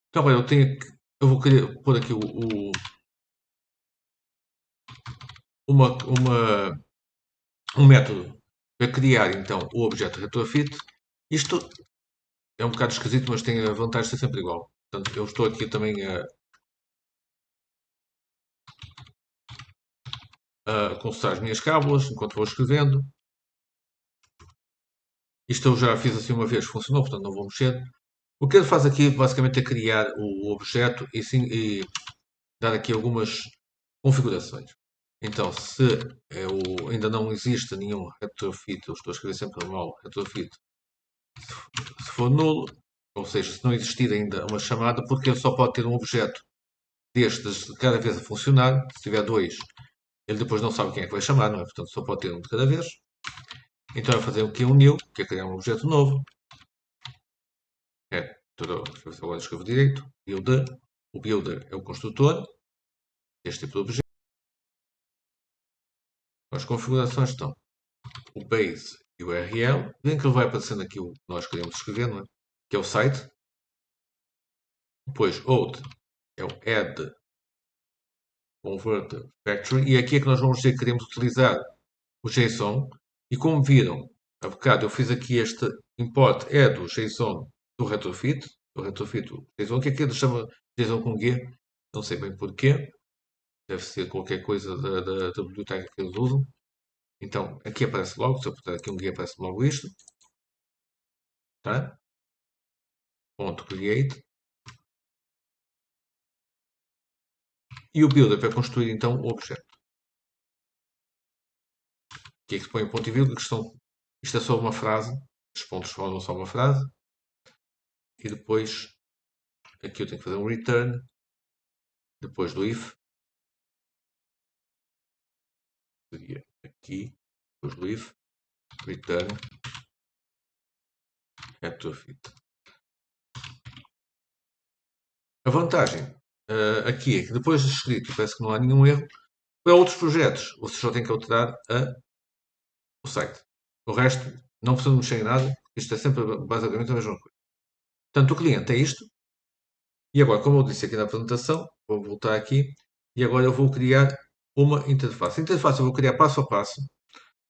Então, bem, eu vou querer pôr aqui um método para criar então o objeto retrofit. Isto é um bocado esquisito, mas tem a vantagem de ser sempre igual. Portanto, eu estou aqui também a consultar as minhas cábulas enquanto vou escrevendo. Isto eu já fiz assim uma vez, funcionou, portanto não vou mexer. O que ele faz aqui basicamente é criar o objeto e dar aqui algumas configurações. Então, se ainda não existe nenhum retrofit, eu estou a escrever sempre mal retrofit, se for nulo, ou seja, se não existir ainda uma chamada, porque ele só pode ter um objeto destes de cada vez a funcionar. Se tiver dois, ele depois não sabe quem é que vai chamar, não é? Portanto, só pode ter um de cada vez. Então, vai fazer aqui um new, que é criar um objeto novo. Deixa eu ver se agora escrevo direito. Builder. O builder é o construtor. Este tipo de objeto. As configurações estão o base e o URL. Vem que ele vai aparecendo aqui o que nós queremos escrever, não é? Que é o site. Depois, out é o add converter factory. E aqui é que nós vamos dizer que queremos utilizar o JSON. E como viram, há bocado eu fiz aqui este import é do JSON do retrofit. Do retrofit do JSON. O que é que ele chama JSON com G? Não sei bem porquê. Deve ser qualquer coisa da biblioteca que eles usam. Então, aqui aparece logo, se eu apertar aqui um guia, aparece logo isto. Tá? Ponto create. E o builder para construir então o objeto. Aqui é que se põe o ponto e vírgula, isto é só uma frase. Os pontos formam só uma frase. E depois Aqui eu tenho que fazer um return, depois do if, seria aqui, depois do if, return, retrofit. A vantagem aqui é que depois de escrito parece que não há nenhum erro. Para outros projetos, você só tem que alterar o site. O resto, não precisa mexer em nada. Isto é sempre basicamente a mesma coisa. Portanto, o cliente é isto. E agora, como eu disse aqui na apresentação, vou voltar aqui. E agora eu vou criar uma interface. A interface eu vou criar passo a passo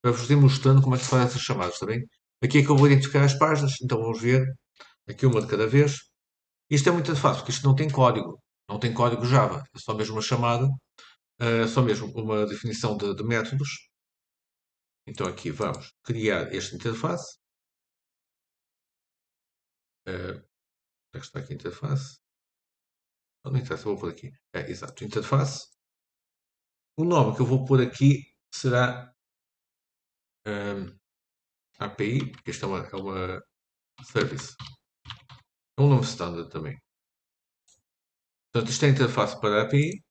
para vos ir mostrando como é que se faz essas chamadas, está bem? Aqui é que eu vou identificar as páginas. Então vamos ver aqui uma de cada vez. Isto é muito fácil, porque isto não tem código. Não tem código Java. É só mesmo uma chamada. Só mesmo uma definição de métodos. Então aqui vamos criar esta interface. Onde é que está aqui a interface? Não interessa, vou pôr aqui. Exato, interface. O nome que eu vou pôr aqui será API, porque isto é uma service. É um nome standard também. Portanto, isto é a interface para a API.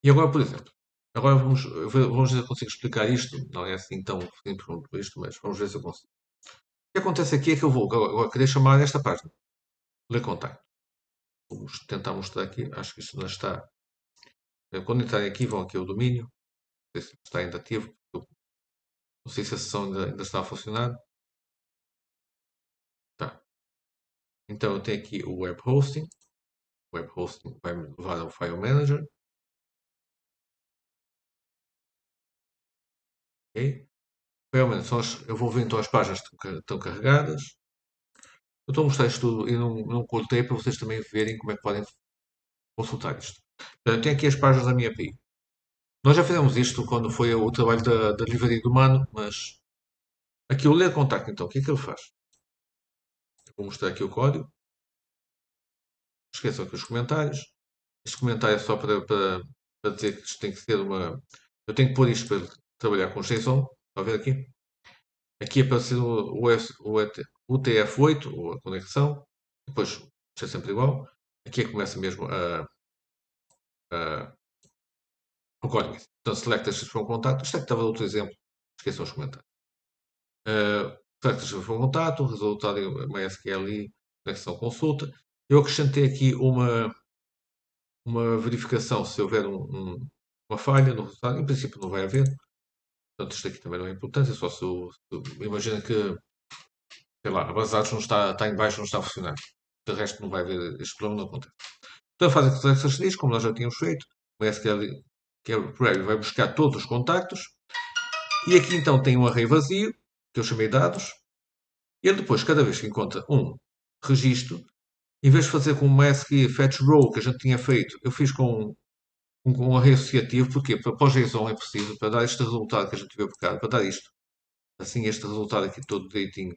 E agora, por exemplo, agora vamos ver se eu consigo explicar isto. Não é assim tão simples como isto, mas vamos ver se eu consigo. O que acontece aqui é que eu vou agora querer chamar esta página. Ler contacto. Vamos tentar mostrar aqui. Acho que isto não está. Quando entrarem aqui, vão aqui ao domínio. Não sei se está ainda ativo. Não sei se a sessão ainda está a funcionar. Tá. Então eu tenho aqui o Web Hosting. O Web Hosting vai me levar ao File Manager. Ok. Realmente, eu vou ver então as páginas que estão carregadas. Eu estou a mostrar isto tudo e não cortei para vocês também verem como é que podem consultar isto. Eu tenho aqui as páginas da minha API. Nós já fizemos isto quando foi o trabalho da livraria do Mano, mas aqui o ler contacto, então, o que é que ele faz? Eu vou mostrar aqui o código. Esqueçam aqui os comentários. Este comentário é só para dizer que isto tem que ser uma. Eu tenho que pôr isto para trabalhar com JSON. Está a ver aqui? Aqui aparece o UTF-8, ou a conexão. Depois, isto é sempre igual. Aqui é que começa mesmo a, o código. Então, select este for contato. Isto é que estava outro exemplo. Esqueçam os comentários. Select este for contato. Resultado em MySQL, conexão consulta. Eu acrescentei aqui uma verificação se houver uma falha no resultado. Em princípio não vai haver. Portanto, isto aqui também não é importante. É só imagina que, sei lá, a base de dados não está em baixo, não está a funcionar. De resto não vai haver, este problema não acontece. Então faz a seleção diz, como nós já tínhamos feito. O SQL, que é o prévio, vai buscar todos os contactos. E aqui então tem um array vazio, que eu chamei dados. Ele depois, cada vez que encontra um registro, em vez de fazer com o MySQL Fetch Row que a gente tinha feito, eu fiz com um array associativo. Porquê? Para pós-JSON é preciso, para dar este resultado que a gente viu por cá, para dar isto. Assim, este resultado aqui todo direitinho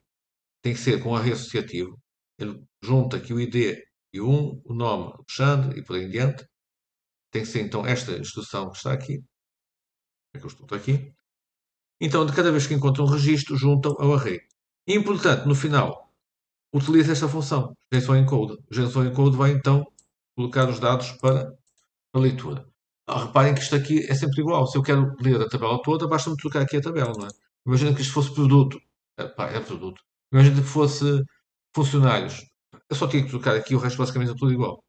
tem que ser com um array associativo. Ele junta aqui o ID e o nome Alexandre e por aí em diante. Tem que ser então esta instrução que está aqui. É que eu estou aqui. Então, de cada vez que encontra um registro, juntam ao array. Importante, no final, utiliza esta função, JSON Encode. O JSON Encode vai então colocar os dados para a leitura. Reparem que isto aqui é sempre igual. Se eu quero ler a tabela toda, basta-me trocar aqui a tabela, não é? Imagina que isto fosse produto. É produto. Imagina que fosse funcionários. Eu só tinha que trocar aqui, o resto basicamente é tudo igual.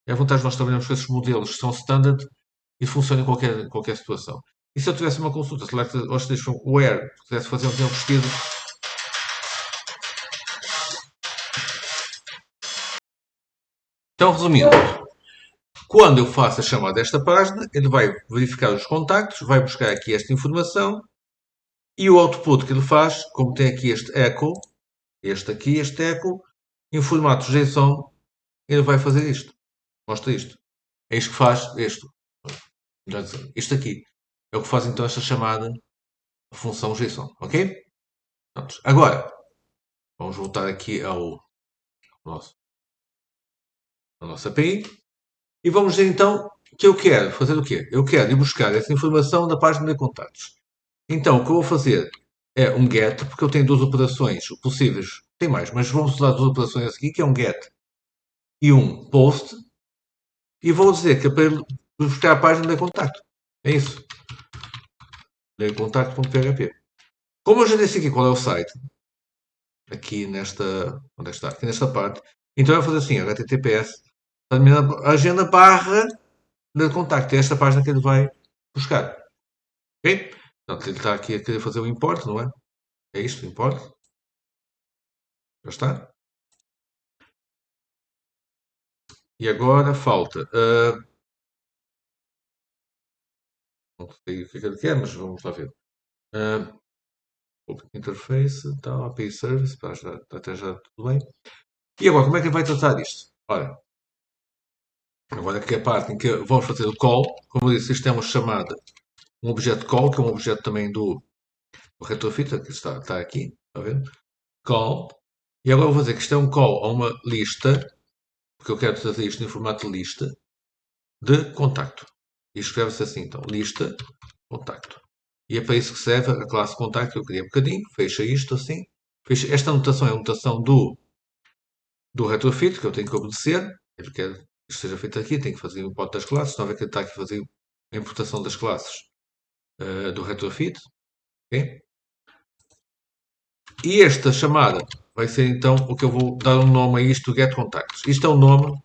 É a vantagem de nós trabalharmos com esses modelos que são standard e funcionam em qualquer situação. E se eu tivesse uma consulta, select hostage from where, quisesse fazer um tempo vestido. Então, resumindo, quando eu faço a chamada desta página, ele vai verificar os contactos, vai buscar aqui esta informação e o output que ele faz, como tem aqui este echo, este echo, em formato JSON, ele vai fazer isto. Mostra isto. É isto que faz isto. Isto aqui. É o que faz então esta chamada função JSON. Ok? Pronto. Agora, vamos voltar aqui nosso, à nossa API. E vamos dizer então que eu quero fazer o quê? Eu quero ir buscar essa informação da página de contatos. Então, o que eu vou fazer é um get, porque eu tenho duas operações possíveis. Tem mais, mas vamos usar duas operações aqui, que é um get e um post e vou dizer que é para ele buscar a página de contacto. É isso. Contacto.php. Como eu já disse aqui qual é o site, aqui nesta, onde é que está? Aqui nesta parte, então eu vou fazer assim, https, agenda barra de contacto. É esta página que ele vai buscar. Ok? Portanto, ele está aqui a querer fazer o import, não é? É isto, import. Já está. E agora falta. Não sei o que é que ele quer, mas vamos lá ver. Uh, Interface, tal, API Service, pá, até já tudo bem. E agora, como é que ele vai tratar isto? Ora, agora aqui a parte em que vamos fazer o call. Como eu disse, isto é uma chamada, um objeto call, que é um objeto também do retrofit, que está aqui, está vendo? Call. E agora vou dizer que isto é um call a uma lista, porque eu quero trazer isto em formato de lista, de contacto. E escreve-se assim, então, lista, contacto. E é para isso que serve a classe contacto que eu queria um bocadinho. Fecha isto assim. Fecha. Esta notação é a notação do retrofit, que eu tenho que obedecer. Ele quer que isto seja feito aqui, tenho que fazer o import das classes. Não vai que ele está aqui a fazer a importação das classes do retrofit. Okay? E esta chamada vai ser então o que eu vou dar um nome a isto, get contactos. Isto é o nome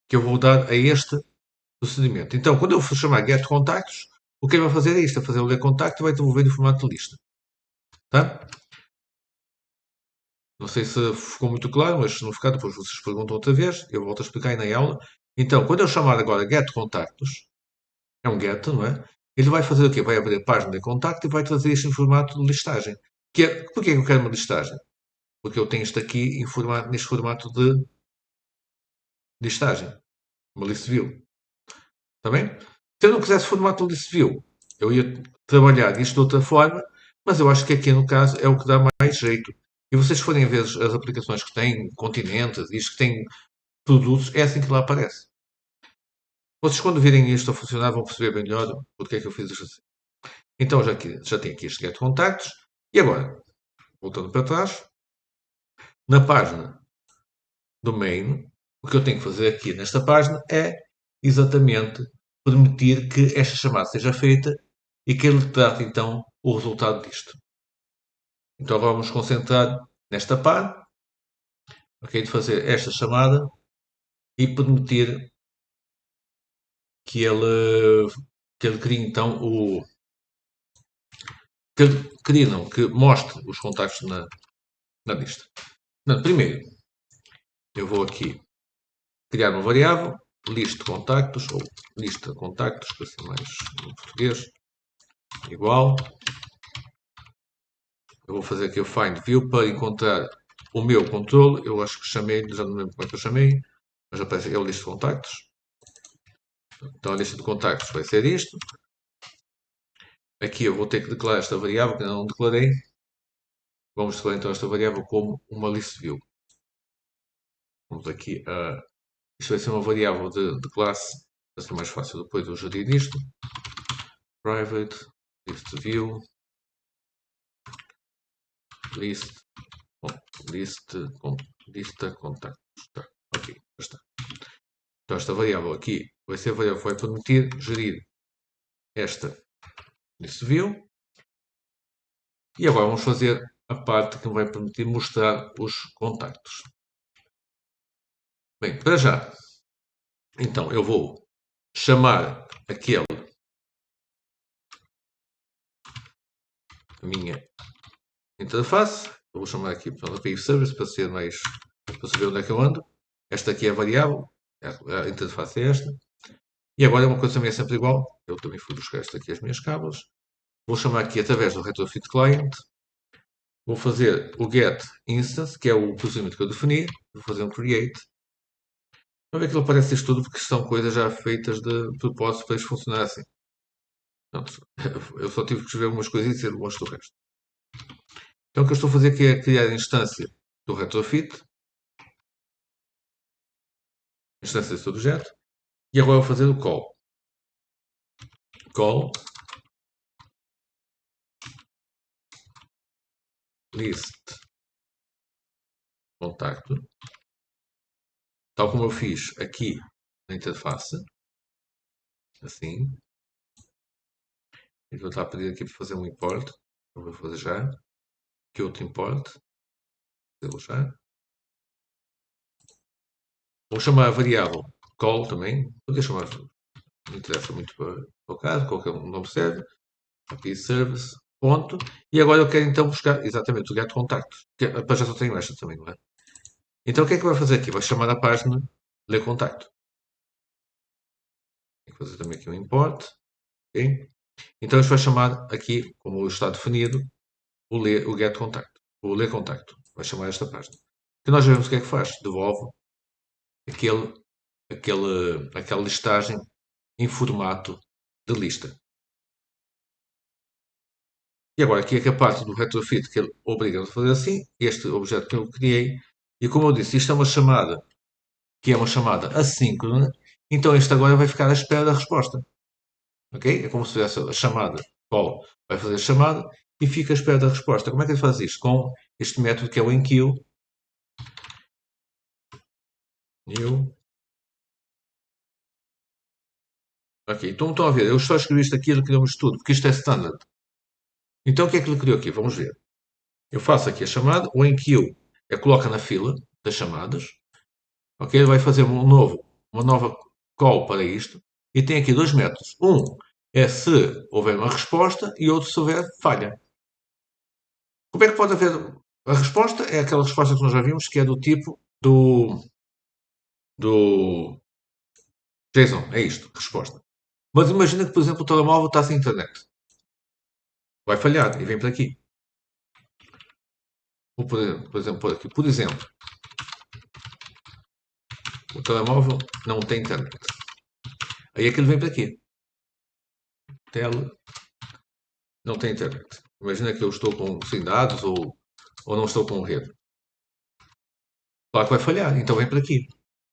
que eu vou dar a este procedimento. Então, quando eu for chamar get contactos, o que ele vai fazer é isto, é fazer o get contacto e vai devolver em formato de lista. Tá? Não sei se ficou muito claro, mas se não ficar, depois vocês perguntam outra vez, eu volto a explicar aí na aula. Então, quando eu chamar agora get contactos, é um get, não é? Ele vai fazer o quê? Vai abrir a página de contacto e vai trazer isto em formato de listagem. Porquê que eu quero uma listagem? Porque eu tenho isto aqui neste formato de listagem, uma list view. Está bem? Se eu não quisesse formato de list view, eu ia trabalhar isto de outra forma, mas eu acho que aqui no caso é o que dá mais jeito. E vocês forem ver as aplicações que têm continentes, diz que têm produtos, é assim que lá aparece. Vocês quando virem isto a funcionar vão perceber bem melhor porque é que eu fiz isto assim. Então já tenho aqui este get contactos. E agora, voltando para trás, na página do main, o que eu tenho que fazer aqui nesta página é exatamente permitir que esta chamada seja feita e que ele trate então o resultado disto. Então agora vamos concentrar nesta parte, ok, de fazer esta chamada e permitir que ele crie então que mostre os contactos na lista. Primeiro, eu vou aqui criar uma variável, lista contactos, ou lista contactos, para ser mais em português, igual. Eu vou fazer aqui o find view para encontrar o meu controle. Eu acho que chamei, já não lembro como é que eu chamei, mas aparece aqui a lista de contactos. Então a lista de contactos vai ser isto. Aqui eu vou ter que declarar esta variável que ainda não declarei. Vamos declarar então esta variável como uma list view. Vamos aqui a. Isto vai ser uma variável de classe. Vai ser mais fácil depois eu gerir isto. Private, list view, list, lista contactos. Tá, ok, já está. Então esta variável aqui vai ser a variável que vai permitir gerir esta list view. E agora vamos fazer a parte que me vai permitir mostrar os contactos. Bem, para já, então eu vou chamar aquele, a minha interface. Eu vou chamar aqui para API Service para ser mais, para saber onde é que eu ando. Esta aqui é a variável, a interface é esta. E agora uma coisa também é sempre igual. Eu também fui buscar esta aqui as minhas cábulas. Vou chamar aqui através do retrofit client. Vou fazer o get instance, que é o procedimento que eu defini. Vou fazer um create. Não é que ele aparece isto tudo porque são coisas já feitas de propósito para isto funcionar assim. Pronto. Eu só tive que escrever umas coisinhas e ser gosto do resto. Então o que eu estou a fazer aqui é criar a instância do retrofit, instância desse objeto, e agora vou fazer o call. Call list contacto tal como eu fiz aqui na interface, assim. E vou estar a pedir aqui para fazer um import. Eu vou fazer já. Que outro import. Vou já. Vou chamar a variável call também. Vou chamar, não interessa muito para o caso, qualquer um nome serve. Aqui service, ponto. E agora eu quero então buscar exatamente o get contactos. Para já só tenho esta também, não é? Então o que é que vai fazer aqui? Vai chamar a página ler contacto. Tem que fazer também aqui um import. Ok? Então isto vai chamar aqui, como está definido, o get contacto. O ler contacto. Vai chamar esta página. E nós vemos o que é que faz. Devolve aquele, aquela listagem em formato de lista. E agora aqui é que a parte do retrofit que ele obriga-nos a fazer assim, este objeto que eu criei, e como eu disse, isto é uma chamada que é uma chamada assíncrona, então este agora vai ficar à espera da resposta. Ok? É como se tivesse a chamada call, vai fazer a chamada e fica à espera da resposta. Como é que ele faz isto? Com este método que é o enqueue, new. Ok, então estão a ver, eu só escrevi isto aqui, ele criou-me isto tudo, porque isto é standard. Então o que é que ele criou aqui? Vamos ver. Eu faço aqui a chamada, o enqueue é coloca na fila das chamadas, ok? Ele vai fazer uma nova call para isto, e tem aqui dois métodos. Um é se houver uma resposta e outro se houver falha. Como é que pode haver? A resposta é aquela resposta que nós já vimos, que é do tipo do JSON, é isto, resposta. Mas imagina que, por exemplo, o telemóvel está sem internet. Vai falhar e vem para aqui. Vou, por exemplo, pôr aqui. Por exemplo, o telemóvel não tem internet. Aí aquilo vem para aqui. Tela não tem internet. Imagina que eu estou sem dados ou não estou com rede. Claro que vai falhar, então vem para aqui.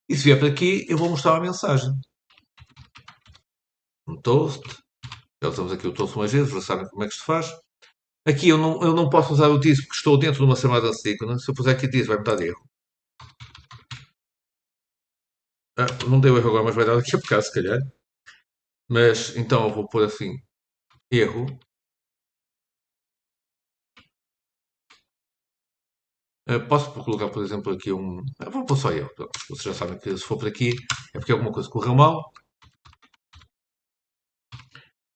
E se vier para aqui, eu vou mostrar a mensagem. Um toast. Já usamos aqui o toast umas vezes, já sabem como é que se faz. Aqui eu não posso usar o this porque estou dentro de uma chamada síncrona. Se eu puser aqui this, vai-me dar erro. Ah, não deu erro agora, mas vai dar daqui a bocado, se calhar. Mas então eu vou pôr assim: erro. Posso colocar, por exemplo, aqui um. Vou pôr só erro. Vocês já sabem que se for por aqui é porque alguma coisa correu mal.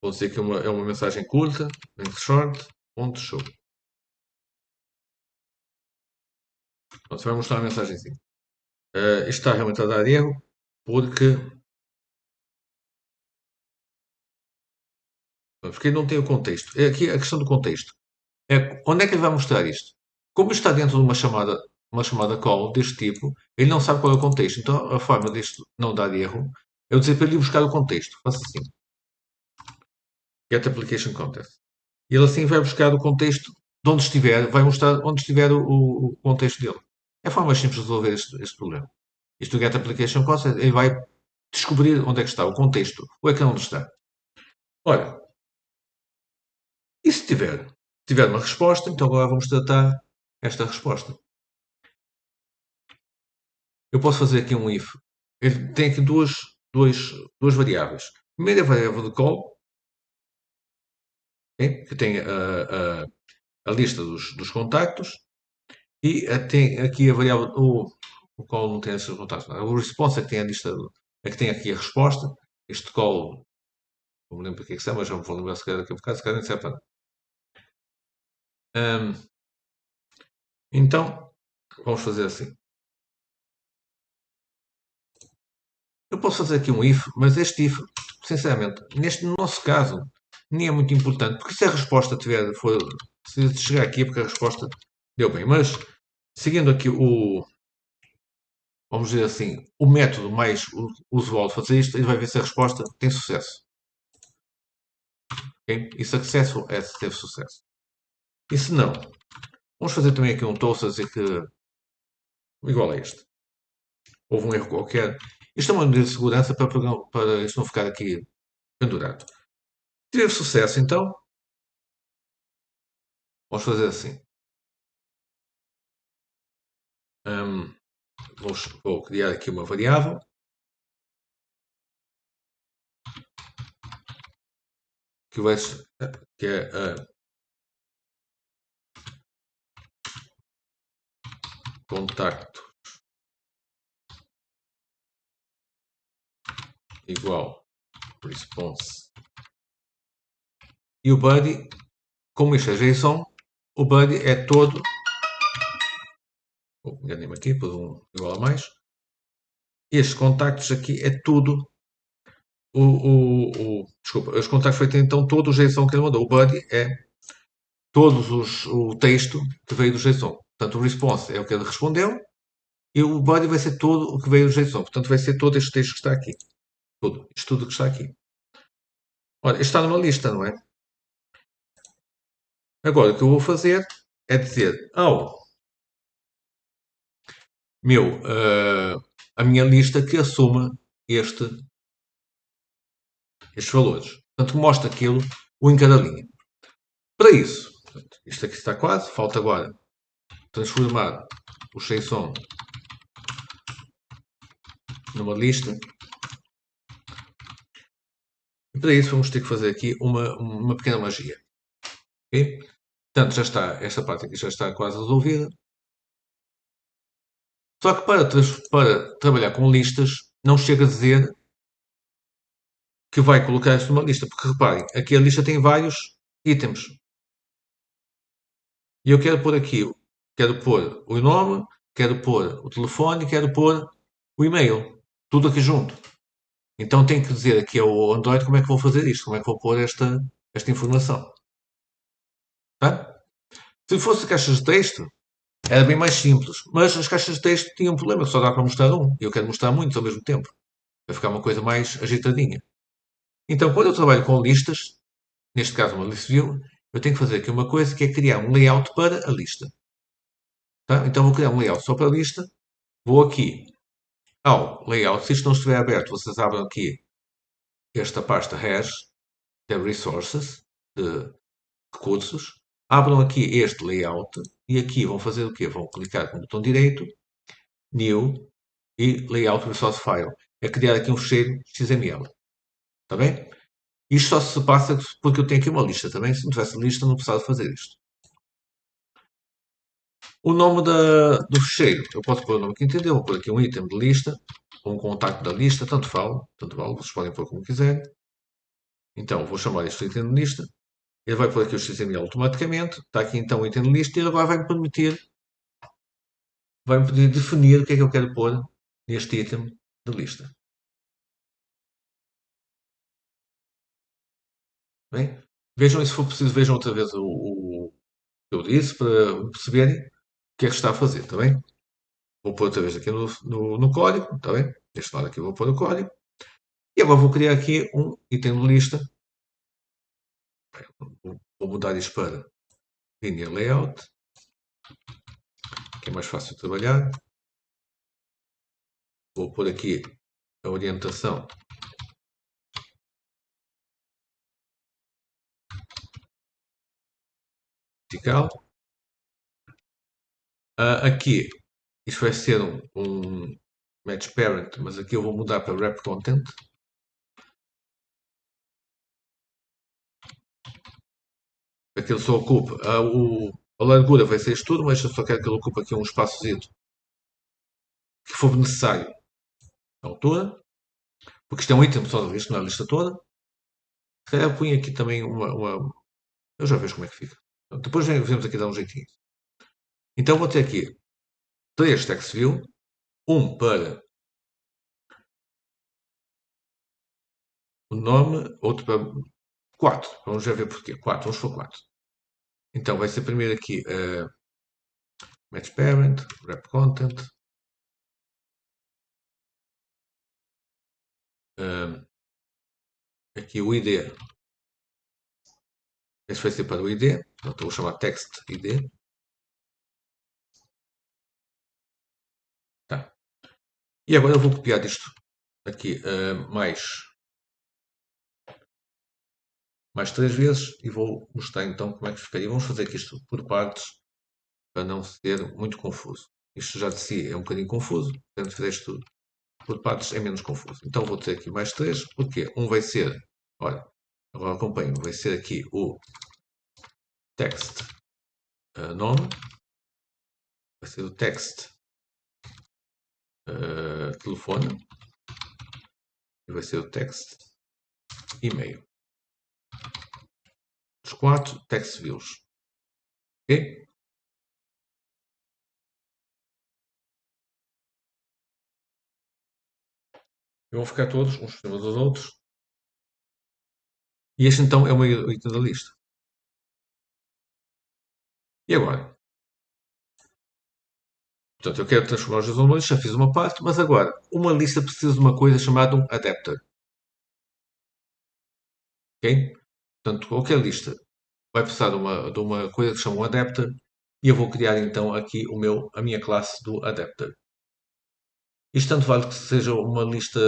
Vou dizer que é uma mensagem curta, length short, ponto show. Pronto, você vai mostrar a mensagem assim. Isto está realmente a dar erro porque não tem o contexto. É aqui a questão do contexto. Onde é que ele vai mostrar isto? Como está dentro de uma chamada call deste tipo, ele não sabe qual é o contexto. Então a forma disto não dar erro é eu dizer para ele ir buscar o contexto. Faça assim. Get application context. E ele assim vai buscar o contexto de onde estiver, vai mostrar onde estiver o contexto dele. É a forma mais simples de resolver este problema. Isto do Get Application Context, ele vai descobrir onde é que está o contexto, o ecrã onde está. Ora, e se tiver uma resposta, então agora vamos tratar esta resposta. Eu posso fazer aqui um if. Ele tem aqui duas variáveis. A primeira variável de call, okay, que tem a lista dos contactos, e tem aqui a variável, o call não tem esses contactos. Não. O response é que tem a lista, é que tem aqui a resposta. Este call, não me lembro o que é que se chama, já me vou lembrar se calhar daqui a bocado, se calhar nem sei para. Então, vamos fazer assim. Eu posso fazer aqui um if, mas este if, sinceramente, no nosso caso, nem é muito importante, porque se a resposta se chegar aqui é porque a resposta deu bem. Mas, seguindo aqui vamos dizer assim, o método mais usual de fazer isto, ele vai ver se a resposta tem sucesso. Okay? E successful é se teve sucesso. E se não, vamos fazer também aqui um toast a dizer que igual a este. Houve um erro qualquer. Isto é uma medida de segurança para isto não ficar aqui pendurado. Teve sucesso, então, vamos fazer assim. Um, vou criar aqui uma variável que, vai, que é a contacto igual response. E o body, como isto é JSON, o body é todo. Enganei-me aqui, pus um igual a mais. Estes contactos aqui é tudo. Desculpa, os contactos feitos então todo o JSON que ele mandou. O body é o texto que veio do JSON. Portanto, o response é o que ele respondeu e o body vai ser todo o que veio do JSON. Portanto, vai ser todo este texto que está aqui. Isto tudo que está aqui. Ora, isto está numa lista, não é? Agora, o que eu vou fazer é dizer a minha lista que assuma estes valores. Portanto, mostra aquilo, em cada linha. Para isso, portanto, isto aqui está quase, falta agora transformar o JSON numa lista. E para isso vamos ter que fazer aqui uma pequena magia. Okay? Portanto, já está, esta parte aqui já está quase resolvida. Só que para trabalhar com listas, não chega a dizer que vai colocar isto numa lista. Porque reparem, aqui a lista tem vários itens. E eu quero pôr o nome, quero pôr o telefone, quero pôr o e-mail. Tudo aqui junto. Então tenho que dizer aqui ao Android como é que vou fazer isto, como é que vou pôr esta informação. Tá? Se fosse caixas de texto, era bem mais simples. Mas as caixas de texto tinham um problema, só dá para mostrar um. E eu quero mostrar muitos ao mesmo tempo. Vai ficar uma coisa mais ajeitadinha. Então, quando eu trabalho com listas, neste caso uma list view, eu tenho que fazer aqui uma coisa que é criar um layout para a lista. Tá? Então vou criar um layout só para a lista. Vou aqui ao layout. Se isto não estiver aberto, vocês abram aqui esta pasta hash, de resources, de recursos. Abram aqui este layout e aqui vão fazer o quê? Vão clicar com o botão direito, New e Layout Resource File. É criar aqui um ficheiro XML. Está bem? Isto só se passa porque eu tenho aqui uma lista também. Se não tivesse lista, não precisava fazer isto. O nome do ficheiro, eu posso pôr o nome que entender. Vou pôr aqui um item de lista, ou um contacto da lista, tanto vale, vocês podem pôr como quiserem. Então, vou chamar isto de item de lista. Ele vai pôr aqui o XML automaticamente. Está aqui então o item de lista e ele agora vai-me pedir definir o que é que eu quero pôr neste item de lista. Bem? Vejam, e se for preciso, vejam outra vez o que eu disse para perceberem o que é que está a fazer, está bem? Vou pôr outra vez aqui no código, está bem? Deste lado aqui vou pôr o código. E agora vou criar aqui um item de lista. Vou mudar isto para Linear Layout, que é mais fácil de trabalhar. Vou pôr aqui a orientação vertical. Aqui, isto vai ser um match parent, mas aqui eu vou mudar para wrap content. Aquilo só ocupa, a largura vai ser isto tudo, mas eu só quero que ele ocupe aqui um espaçozinho que for necessário na altura, porque isto é um item só da lista, não é a lista toda. Se calhar põe aqui também eu já vejo como é que fica. Depois vemos aqui dar um jeitinho. Então vou ter aqui 3 text view, um para o nome, outro para 4. Vamos já ver porquê. 4, vamos por 4. Então vai ser primeiro aqui match parent, wrap content, aqui o ID. Este vai ser para o ID, então vou chamar text ID. Tá. E agora eu vou copiar isto aqui mais 3 vezes e vou mostrar então como é que ficaria. Vamos fazer aqui isto por partes para não ser muito confuso. Isto já de si é um bocadinho confuso. Portanto, fizeste tudo por partes é menos confuso. Então vou ter aqui mais três. Porque um vai ser, olha, agora acompanho, vai ser aqui o text nome, vai ser o text telefone e vai ser o text e-mail. Os quatro text views. Ok? Eu vou ficar todos uns por cima dos outros. E este então é o meu item da lista. E agora? Portanto, eu quero transformar os dois numa lista, já fiz uma parte, mas agora, uma lista precisa de uma coisa chamada um adapter. Ok? Portanto, qualquer lista vai precisar de uma coisa que se chama um adapter e eu vou criar então aqui a minha classe do adapter. Isto tanto vale que seja uma lista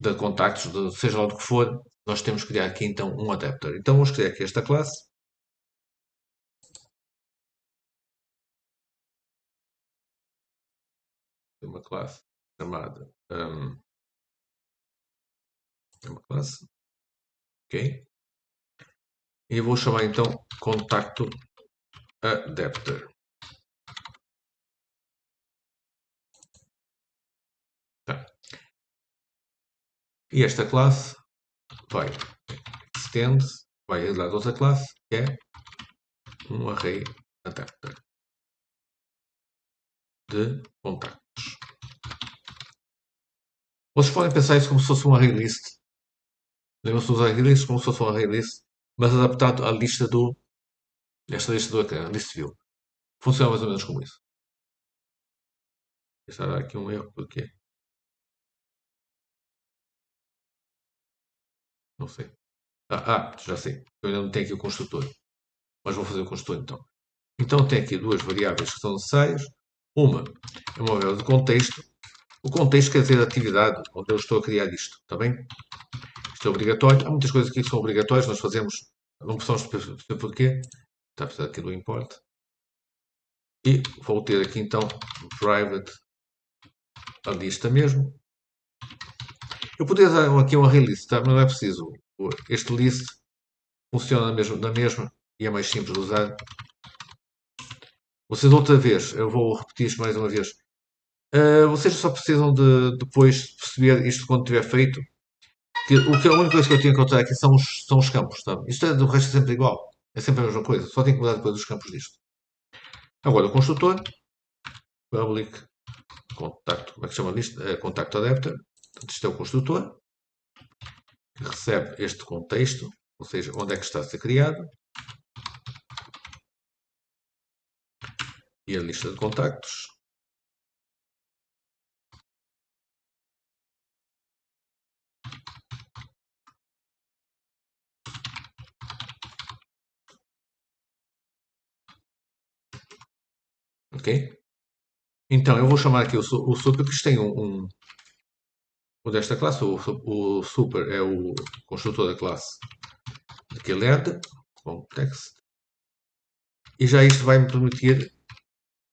de contactos, seja lá do que for, nós temos que criar aqui então um adapter. Então vamos criar aqui esta classe. Uma classe chamada uma classe, ok? E eu vou chamar então contacto adapter. Tá. E esta classe vai extend, vai lá de outra classe, que é um array adapter de contactos. Vocês podem pensar isso como se fosse um array list. Lembram-se dos array lists como se fosse um array list, mas adaptado à lista esta lista do ecrã, list view. Funciona mais ou menos como isso. Está aqui um erro, porquê? Não sei. Já sei. Eu ainda não tenho aqui o construtor. Mas vou fazer o construtor então. Então tem aqui duas variáveis que são necessárias. Uma é uma variável de contexto. O contexto quer dizer a atividade onde eu estou a criar isto. Está bem? Isto é obrigatório. Há muitas coisas aqui que são obrigatórias. Nós fazemos. Não precisamos perceber porquê. Está a precisar aqui do import. E vou ter aqui então private a lista mesmo. Eu poderia dar aqui um array list, tá? Mas não é preciso. Este list funciona na mesma e é mais simples de usar. Vocês outra vez, eu vou repetir isto mais uma vez. Vocês só precisam de depois perceber isto quando tiver feito. A única coisa que eu tenho que alterar aqui são os campos. Tá? Isto do resto é sempre igual. É sempre a mesma coisa. Só tenho que mudar depois os campos disto. Agora o construtor. Public contacto. Como é que chama isto? Contacto adapter. Portanto, isto é o construtor. Que recebe este contexto. Ou seja, onde é que está a ser criado. E a lista de contactos. Ok? Então, eu vou chamar aqui o super, que isto tem o desta classe. O super é o construtor da classe de LED, context. E já isto vai me permitir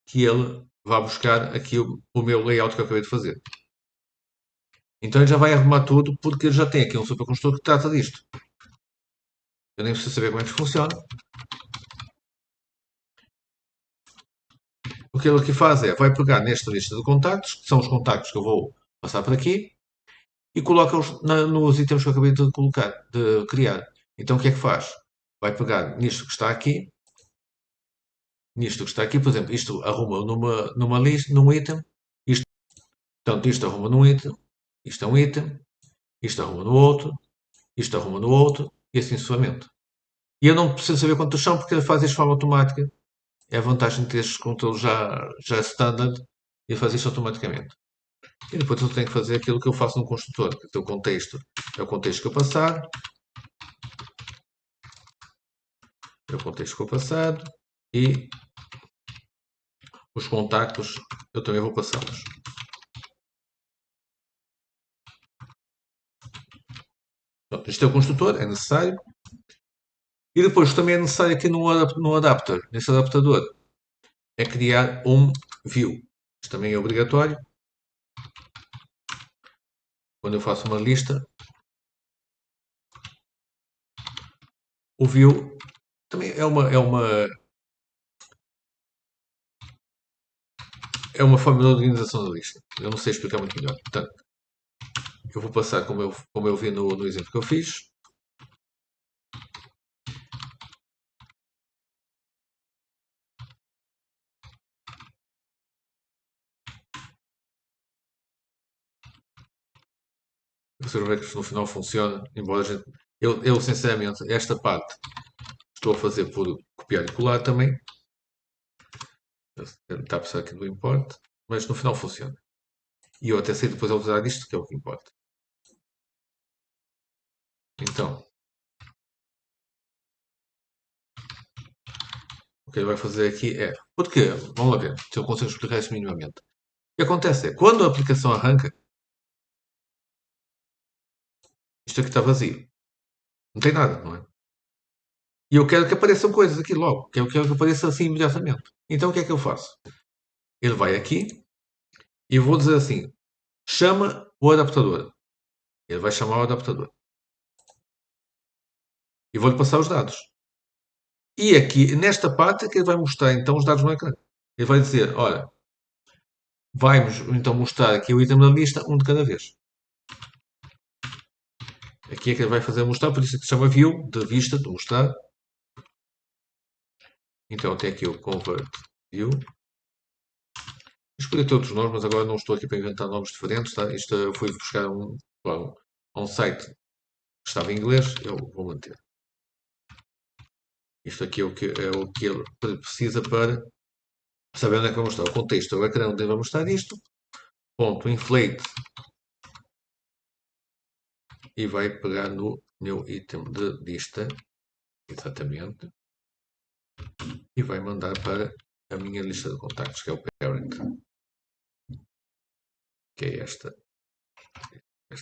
que ele vá buscar aqui o meu layout que eu acabei de fazer. Então ele já vai arrumar tudo, porque já tem aqui um superconstrutor que trata disto. Eu nem preciso saber como é que funciona. O que ele aqui faz é, vai pegar nesta lista de contactos, que são os contactos que eu vou passar por aqui, e coloca-os nos itens que eu acabei de colocar, de criar. Então o que é que faz? Vai pegar nisto que está aqui, por exemplo, isto arruma numa lista, num item, portanto isto arruma num item, isto é um item, isto arruma no outro, isto arruma no outro, e assim sucessivamente. E eu não preciso saber quantos são, porque ele faz isto de forma automática. É a vantagem de ter estes controles já standard, e faz isto automaticamente. E depois eu tenho que fazer aquilo que eu faço no construtor, que é o contexto. É o contexto que eu passar, é o contexto que eu passado, e os contactos eu também vou passá-los. Isto é o construtor, é necessário. E depois também é necessário aqui no adapter, nesse adaptador. é criar um view. Isto também é obrigatório. Quando eu faço uma lista, o view também é uma forma de organização da lista. Eu não sei explicar muito melhor. Portanto, eu vou passar como eu vi no exemplo que eu fiz. Você vai ver que isto no final funciona, embora a gente. Eu, sinceramente, esta parte estou a fazer por copiar e colar também. Está a precisar aqui do import, mas no final funciona. E eu até sei depois a usar isto, que é o que importa. Então, o que ele vai fazer aqui é. Porque, vamos lá ver, se eu consigo explicar isso minimamente. O que acontece é, quando a aplicação arranca, isto aqui está vazio. Não tem nada, não é? E eu quero que apareçam coisas aqui logo. Eu quero que apareça assim imediatamente. Então o que é que eu faço? Ele vai aqui e eu vou dizer assim: chama o adaptador. Ele vai chamar o adaptador. E vou-lhe passar os dados. E aqui, nesta parte, é que ele vai mostrar então os dados no ecrã. Ele vai dizer: olha, vai-nos então mostrar aqui o item da lista, um de cada vez. Aqui é que ele vai fazer mostrar, por isso é que se chama view, de vista, de mostrar. Então tem aqui o convert view. Escolhi todos os nomes, mas agora não estou aqui para inventar nomes diferentes. Tá? Isto eu fui buscar a um site que estava em inglês, eu vou manter. Isto aqui é o que ele precisa para saber onde é que vai mostrar. O contexto é o ecrã onde ele vai mostrar isto. Ponto inflate. E vai pegar no meu item de lista. Exatamente. E vai mandar para a minha lista de contactos, que é o parent. Que é esta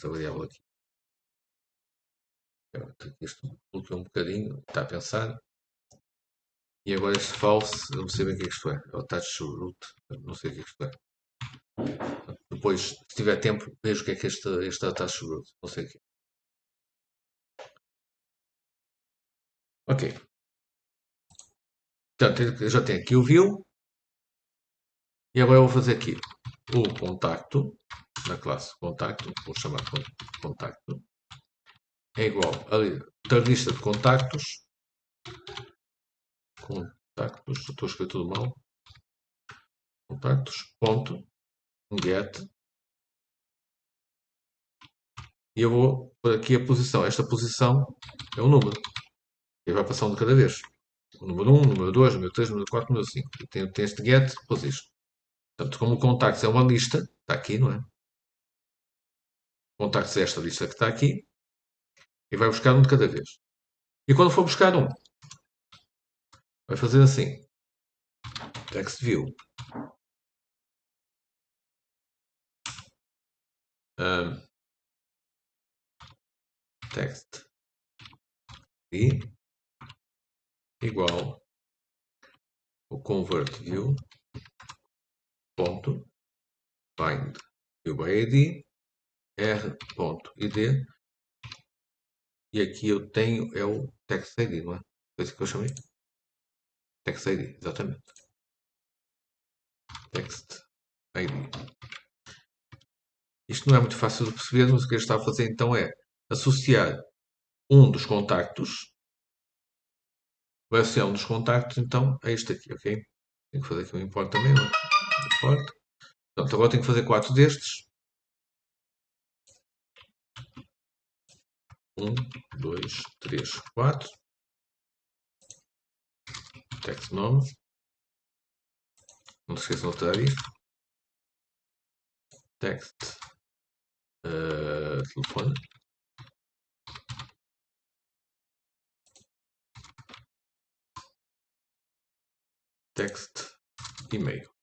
variável aqui. Isto bloqueou um bocadinho, está a pensar. E agora este false, eu não sei bem o que é que isto é. É o touch root, não sei o que é que isto é. Depois, se tiver tempo, vejo o que é que este touch root, não sei o que é. Ok. Portanto, eu já tenho aqui o view. E agora eu vou fazer aqui o contacto, na classe contacto, vou chamar contacto, é igual da lista de contactos, estou a escrever tudo mal, contactos, ponto, get, e eu vou por aqui a posição. Esta posição é um número, e vai passar um de cada vez. O número 1, número 2, número 3, número 4, número 5. E tem este get, depois isto. Portanto, como o contactos é uma lista, está aqui, não é? Contactos é esta lista que está aqui, e vai buscar um de cada vez. E quando for buscar um, vai fazer assim, text view, um, text e igual o convert view ponto find view by id r.id e aqui eu tenho é o text id, não é? Foi isso que eu chamei? Text id, exatamente. Text id. Isto não é muito fácil de perceber, mas o que eu está a fazer então é associar um dos contactos, vai associar um dos contactos então a este aqui, ok? Tenho que fazer aqui um import também, não é? Import. Portanto, agora tenho que fazer 4 destes. 1, 2, 3, 4. Text nome. Não se esqueçam de alterar isto. Text telefone. Text e-mail.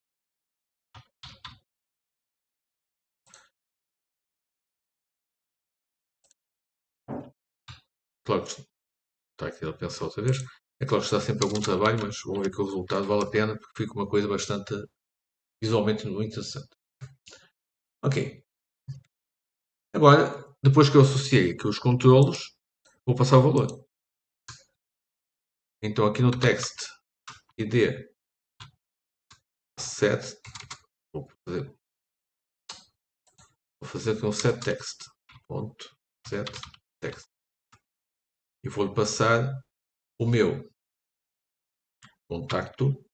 Claro que está aqui a pensar outra vez. É claro que está sempre algum trabalho, mas vamos ver que o resultado vale a pena, porque fica uma coisa bastante visualmente muito interessante. Ok. Agora, depois que eu associei aqui os controlos, vou passar o valor. Então aqui no text id set, vou fazer aqui um set text, ponto, set text. E vou-lhe passar o meu contacto.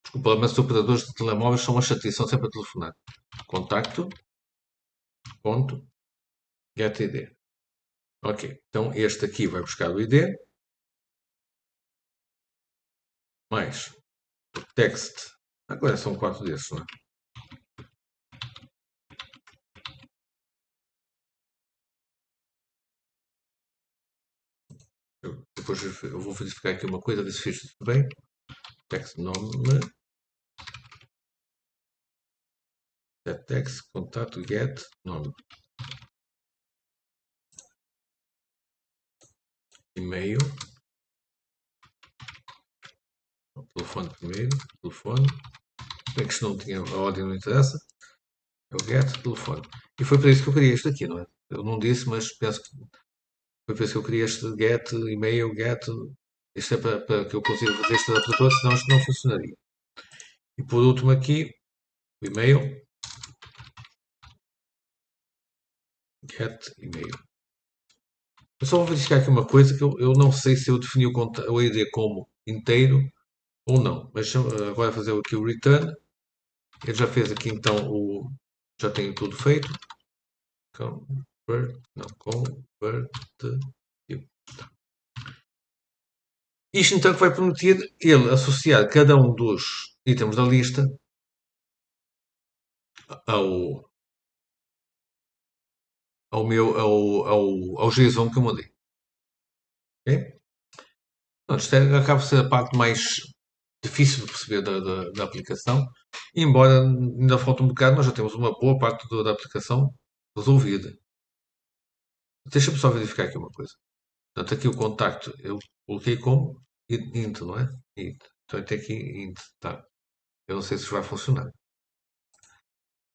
Desculpa, mas os operadores de telemóveis são uma chatice, são sempre a telefonar. Contacto, ponto, get id. Ok, então este aqui vai buscar o id, mais o text. Agora são 4 desses, não é? Depois eu vou verificar aqui uma coisa, ver se fiz tudo bem. Text nome, set text, contato, get, nome, e-mail, telefone primeiro, telefone. Bem que isto não tinha a ordem, não interessa. É o get, telefone. E foi para isso que eu criei isto aqui, não é? Eu não disse, mas penso que foi para isso que eu criei este get, e-mail, get. Isto é para que eu consiga fazer este adaptador, senão isto não funcionaria. E por último aqui, o e-mail, get, e-mail. Eu só vou verificar aqui uma coisa que eu não sei se eu defini o ID como inteiro ou não. Mas agora fazer aqui o return. Ele já fez aqui então o. Já tem tudo feito. Convert. Não, convert. Isto então que vai permitir ele associar cada um dos itens da lista ao, ao JSON que eu mandei. Ok? Então, isto acaba por ser a parte mais difícil de perceber da aplicação, embora ainda falte um bocado, nós já temos uma boa parte da aplicação resolvida. Deixa-me só verificar aqui uma coisa. Portanto, aqui o contacto eu coloquei como int, não é? Int. Então tem aqui int. Tá. Eu não sei se vai funcionar.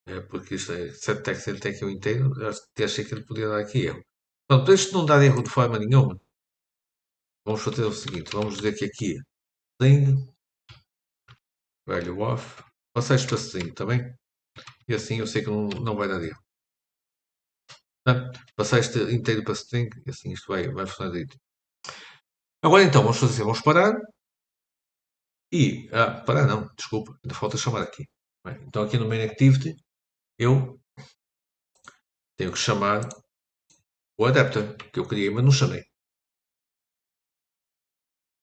É porque isto é set text, ele tem aqui o inteiro. Eu achei que ele podia dar aqui erro. Pronto, para isto não dar erro de forma nenhuma, vamos fazer o seguinte: vamos dizer que aqui string value of passar isto para string, está bem? E assim eu sei que não vai dar erro. Tá? Passar este inteiro para string e assim isto vai funcionar direito. Agora então vamos fazer assim, vamos parar e. Parar não, desculpa, ainda falta chamar aqui. Bem, então aqui no main activity eu tenho que chamar o adapter que eu criei, mas não chamei.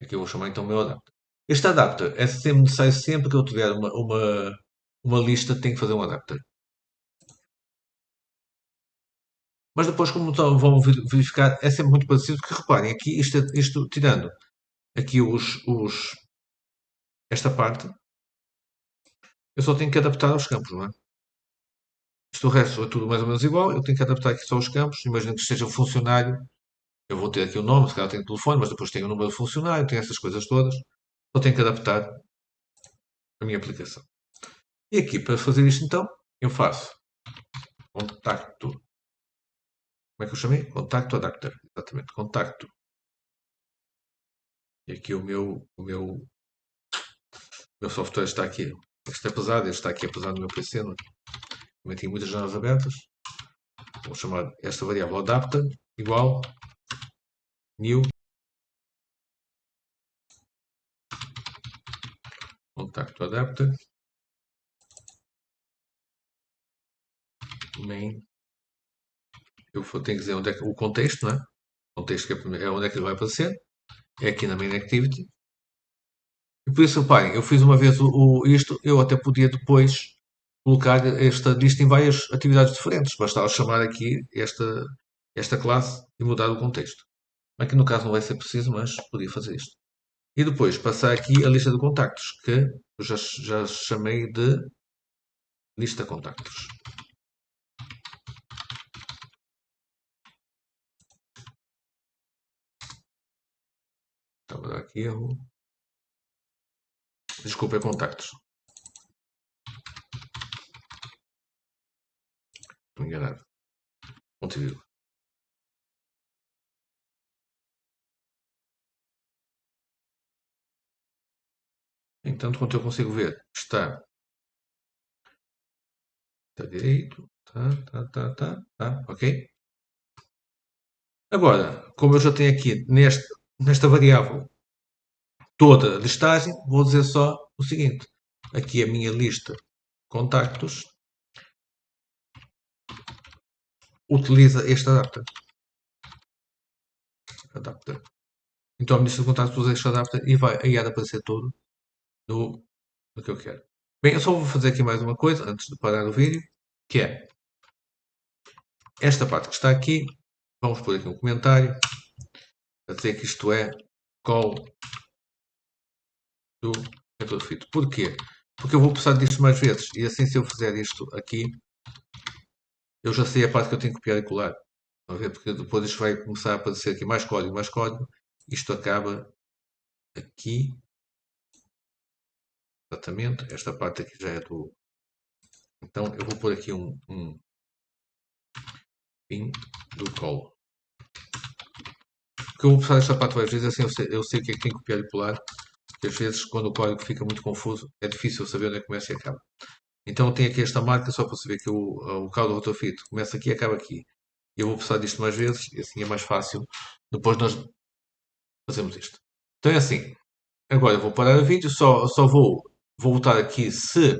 Aqui eu vou chamar então o meu adapter. Este adapter é sempre necessário sempre que eu tiver uma lista, tenho que fazer um adapter. Mas depois, como então vão verificar, é sempre muito parecido, porque reparem, aqui isto tirando aqui esta parte, eu só tenho que adaptar aos campos, não é? Isto o resto é tudo mais ou menos igual, eu tenho que adaptar aqui só os campos, imagino que esteja um funcionário, eu vou ter aqui o nome, se calhar tenho o telefone, mas depois tenho o número do funcionário, tenho essas coisas todas, só tenho que adaptar a minha aplicação. E aqui, para fazer isto então, eu faço contacto, como é que eu chamei? Contacto adapter, exatamente, contacto. E aqui o meu software está aqui. Este é pesado, este está aqui apesar do meu PC, não é? Também tem muitas janelas abertas. Vou chamar esta variável adapter igual new contacto adapter main. Eu tenho que dizer onde é que, o contexto, não é? O contexto que é onde é que ele vai aparecer. É aqui na main activity. E por isso, reparem, eu fiz uma vez isto, eu até podia depois colocar esta lista em várias atividades diferentes. Bastava chamar aqui esta classe e mudar o contexto. Aqui no caso não vai ser preciso, mas podia fazer isto. E depois passar aqui a lista de contactos, que eu já chamei de lista contactos. Estava a dar aqui erro. Desculpa, é contactos. Estou enganado. Ponto e vírgula. Entanto, quanto eu consigo ver, está direito. Tá, ok? Agora, como eu já tenho aqui nesta variável toda a listagem, vou dizer só o seguinte. Aqui a minha lista contactos utiliza este adapter. Então a minha lista de contactos usa este adapter e vai aí há de aparecer tudo no que eu quero. Bem, eu só vou fazer aqui mais uma coisa antes de parar o vídeo, que é esta parte que está aqui. Vamos pôr aqui um comentário a dizer que isto é call do método fit. Porquê? Porque eu vou precisar disto mais vezes e assim se eu fizer isto aqui, eu já sei a parte que eu tenho que copiar e colar. Porque depois isto vai começar a aparecer aqui mais código, mais código. Isto acaba aqui. Exatamente. Esta parte aqui já é do... Então eu vou pôr aqui um pin do call. Porque eu vou precisar desta parte várias vezes, assim eu sei o que é que tenho que copiar e colar. Porque às vezes quando o código fica muito confuso, é difícil saber onde é que começa e acaba. Então tem aqui esta marca só para saber que o cabo do rotofit começa aqui e acaba aqui. Eu vou precisar disto mais vezes e assim é mais fácil. Depois nós fazemos isto. Então é assim. Agora eu vou parar o vídeo, só vou voltar aqui se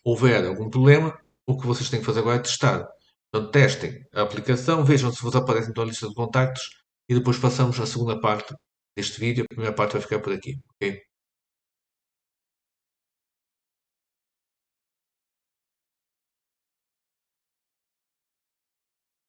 houver algum problema. O que vocês têm que fazer agora é testar. Então testem a aplicação, vejam se vos aparece então a lista de contactos e depois passamos à segunda parte deste vídeo. A primeira parte vai ficar por aqui. Ok?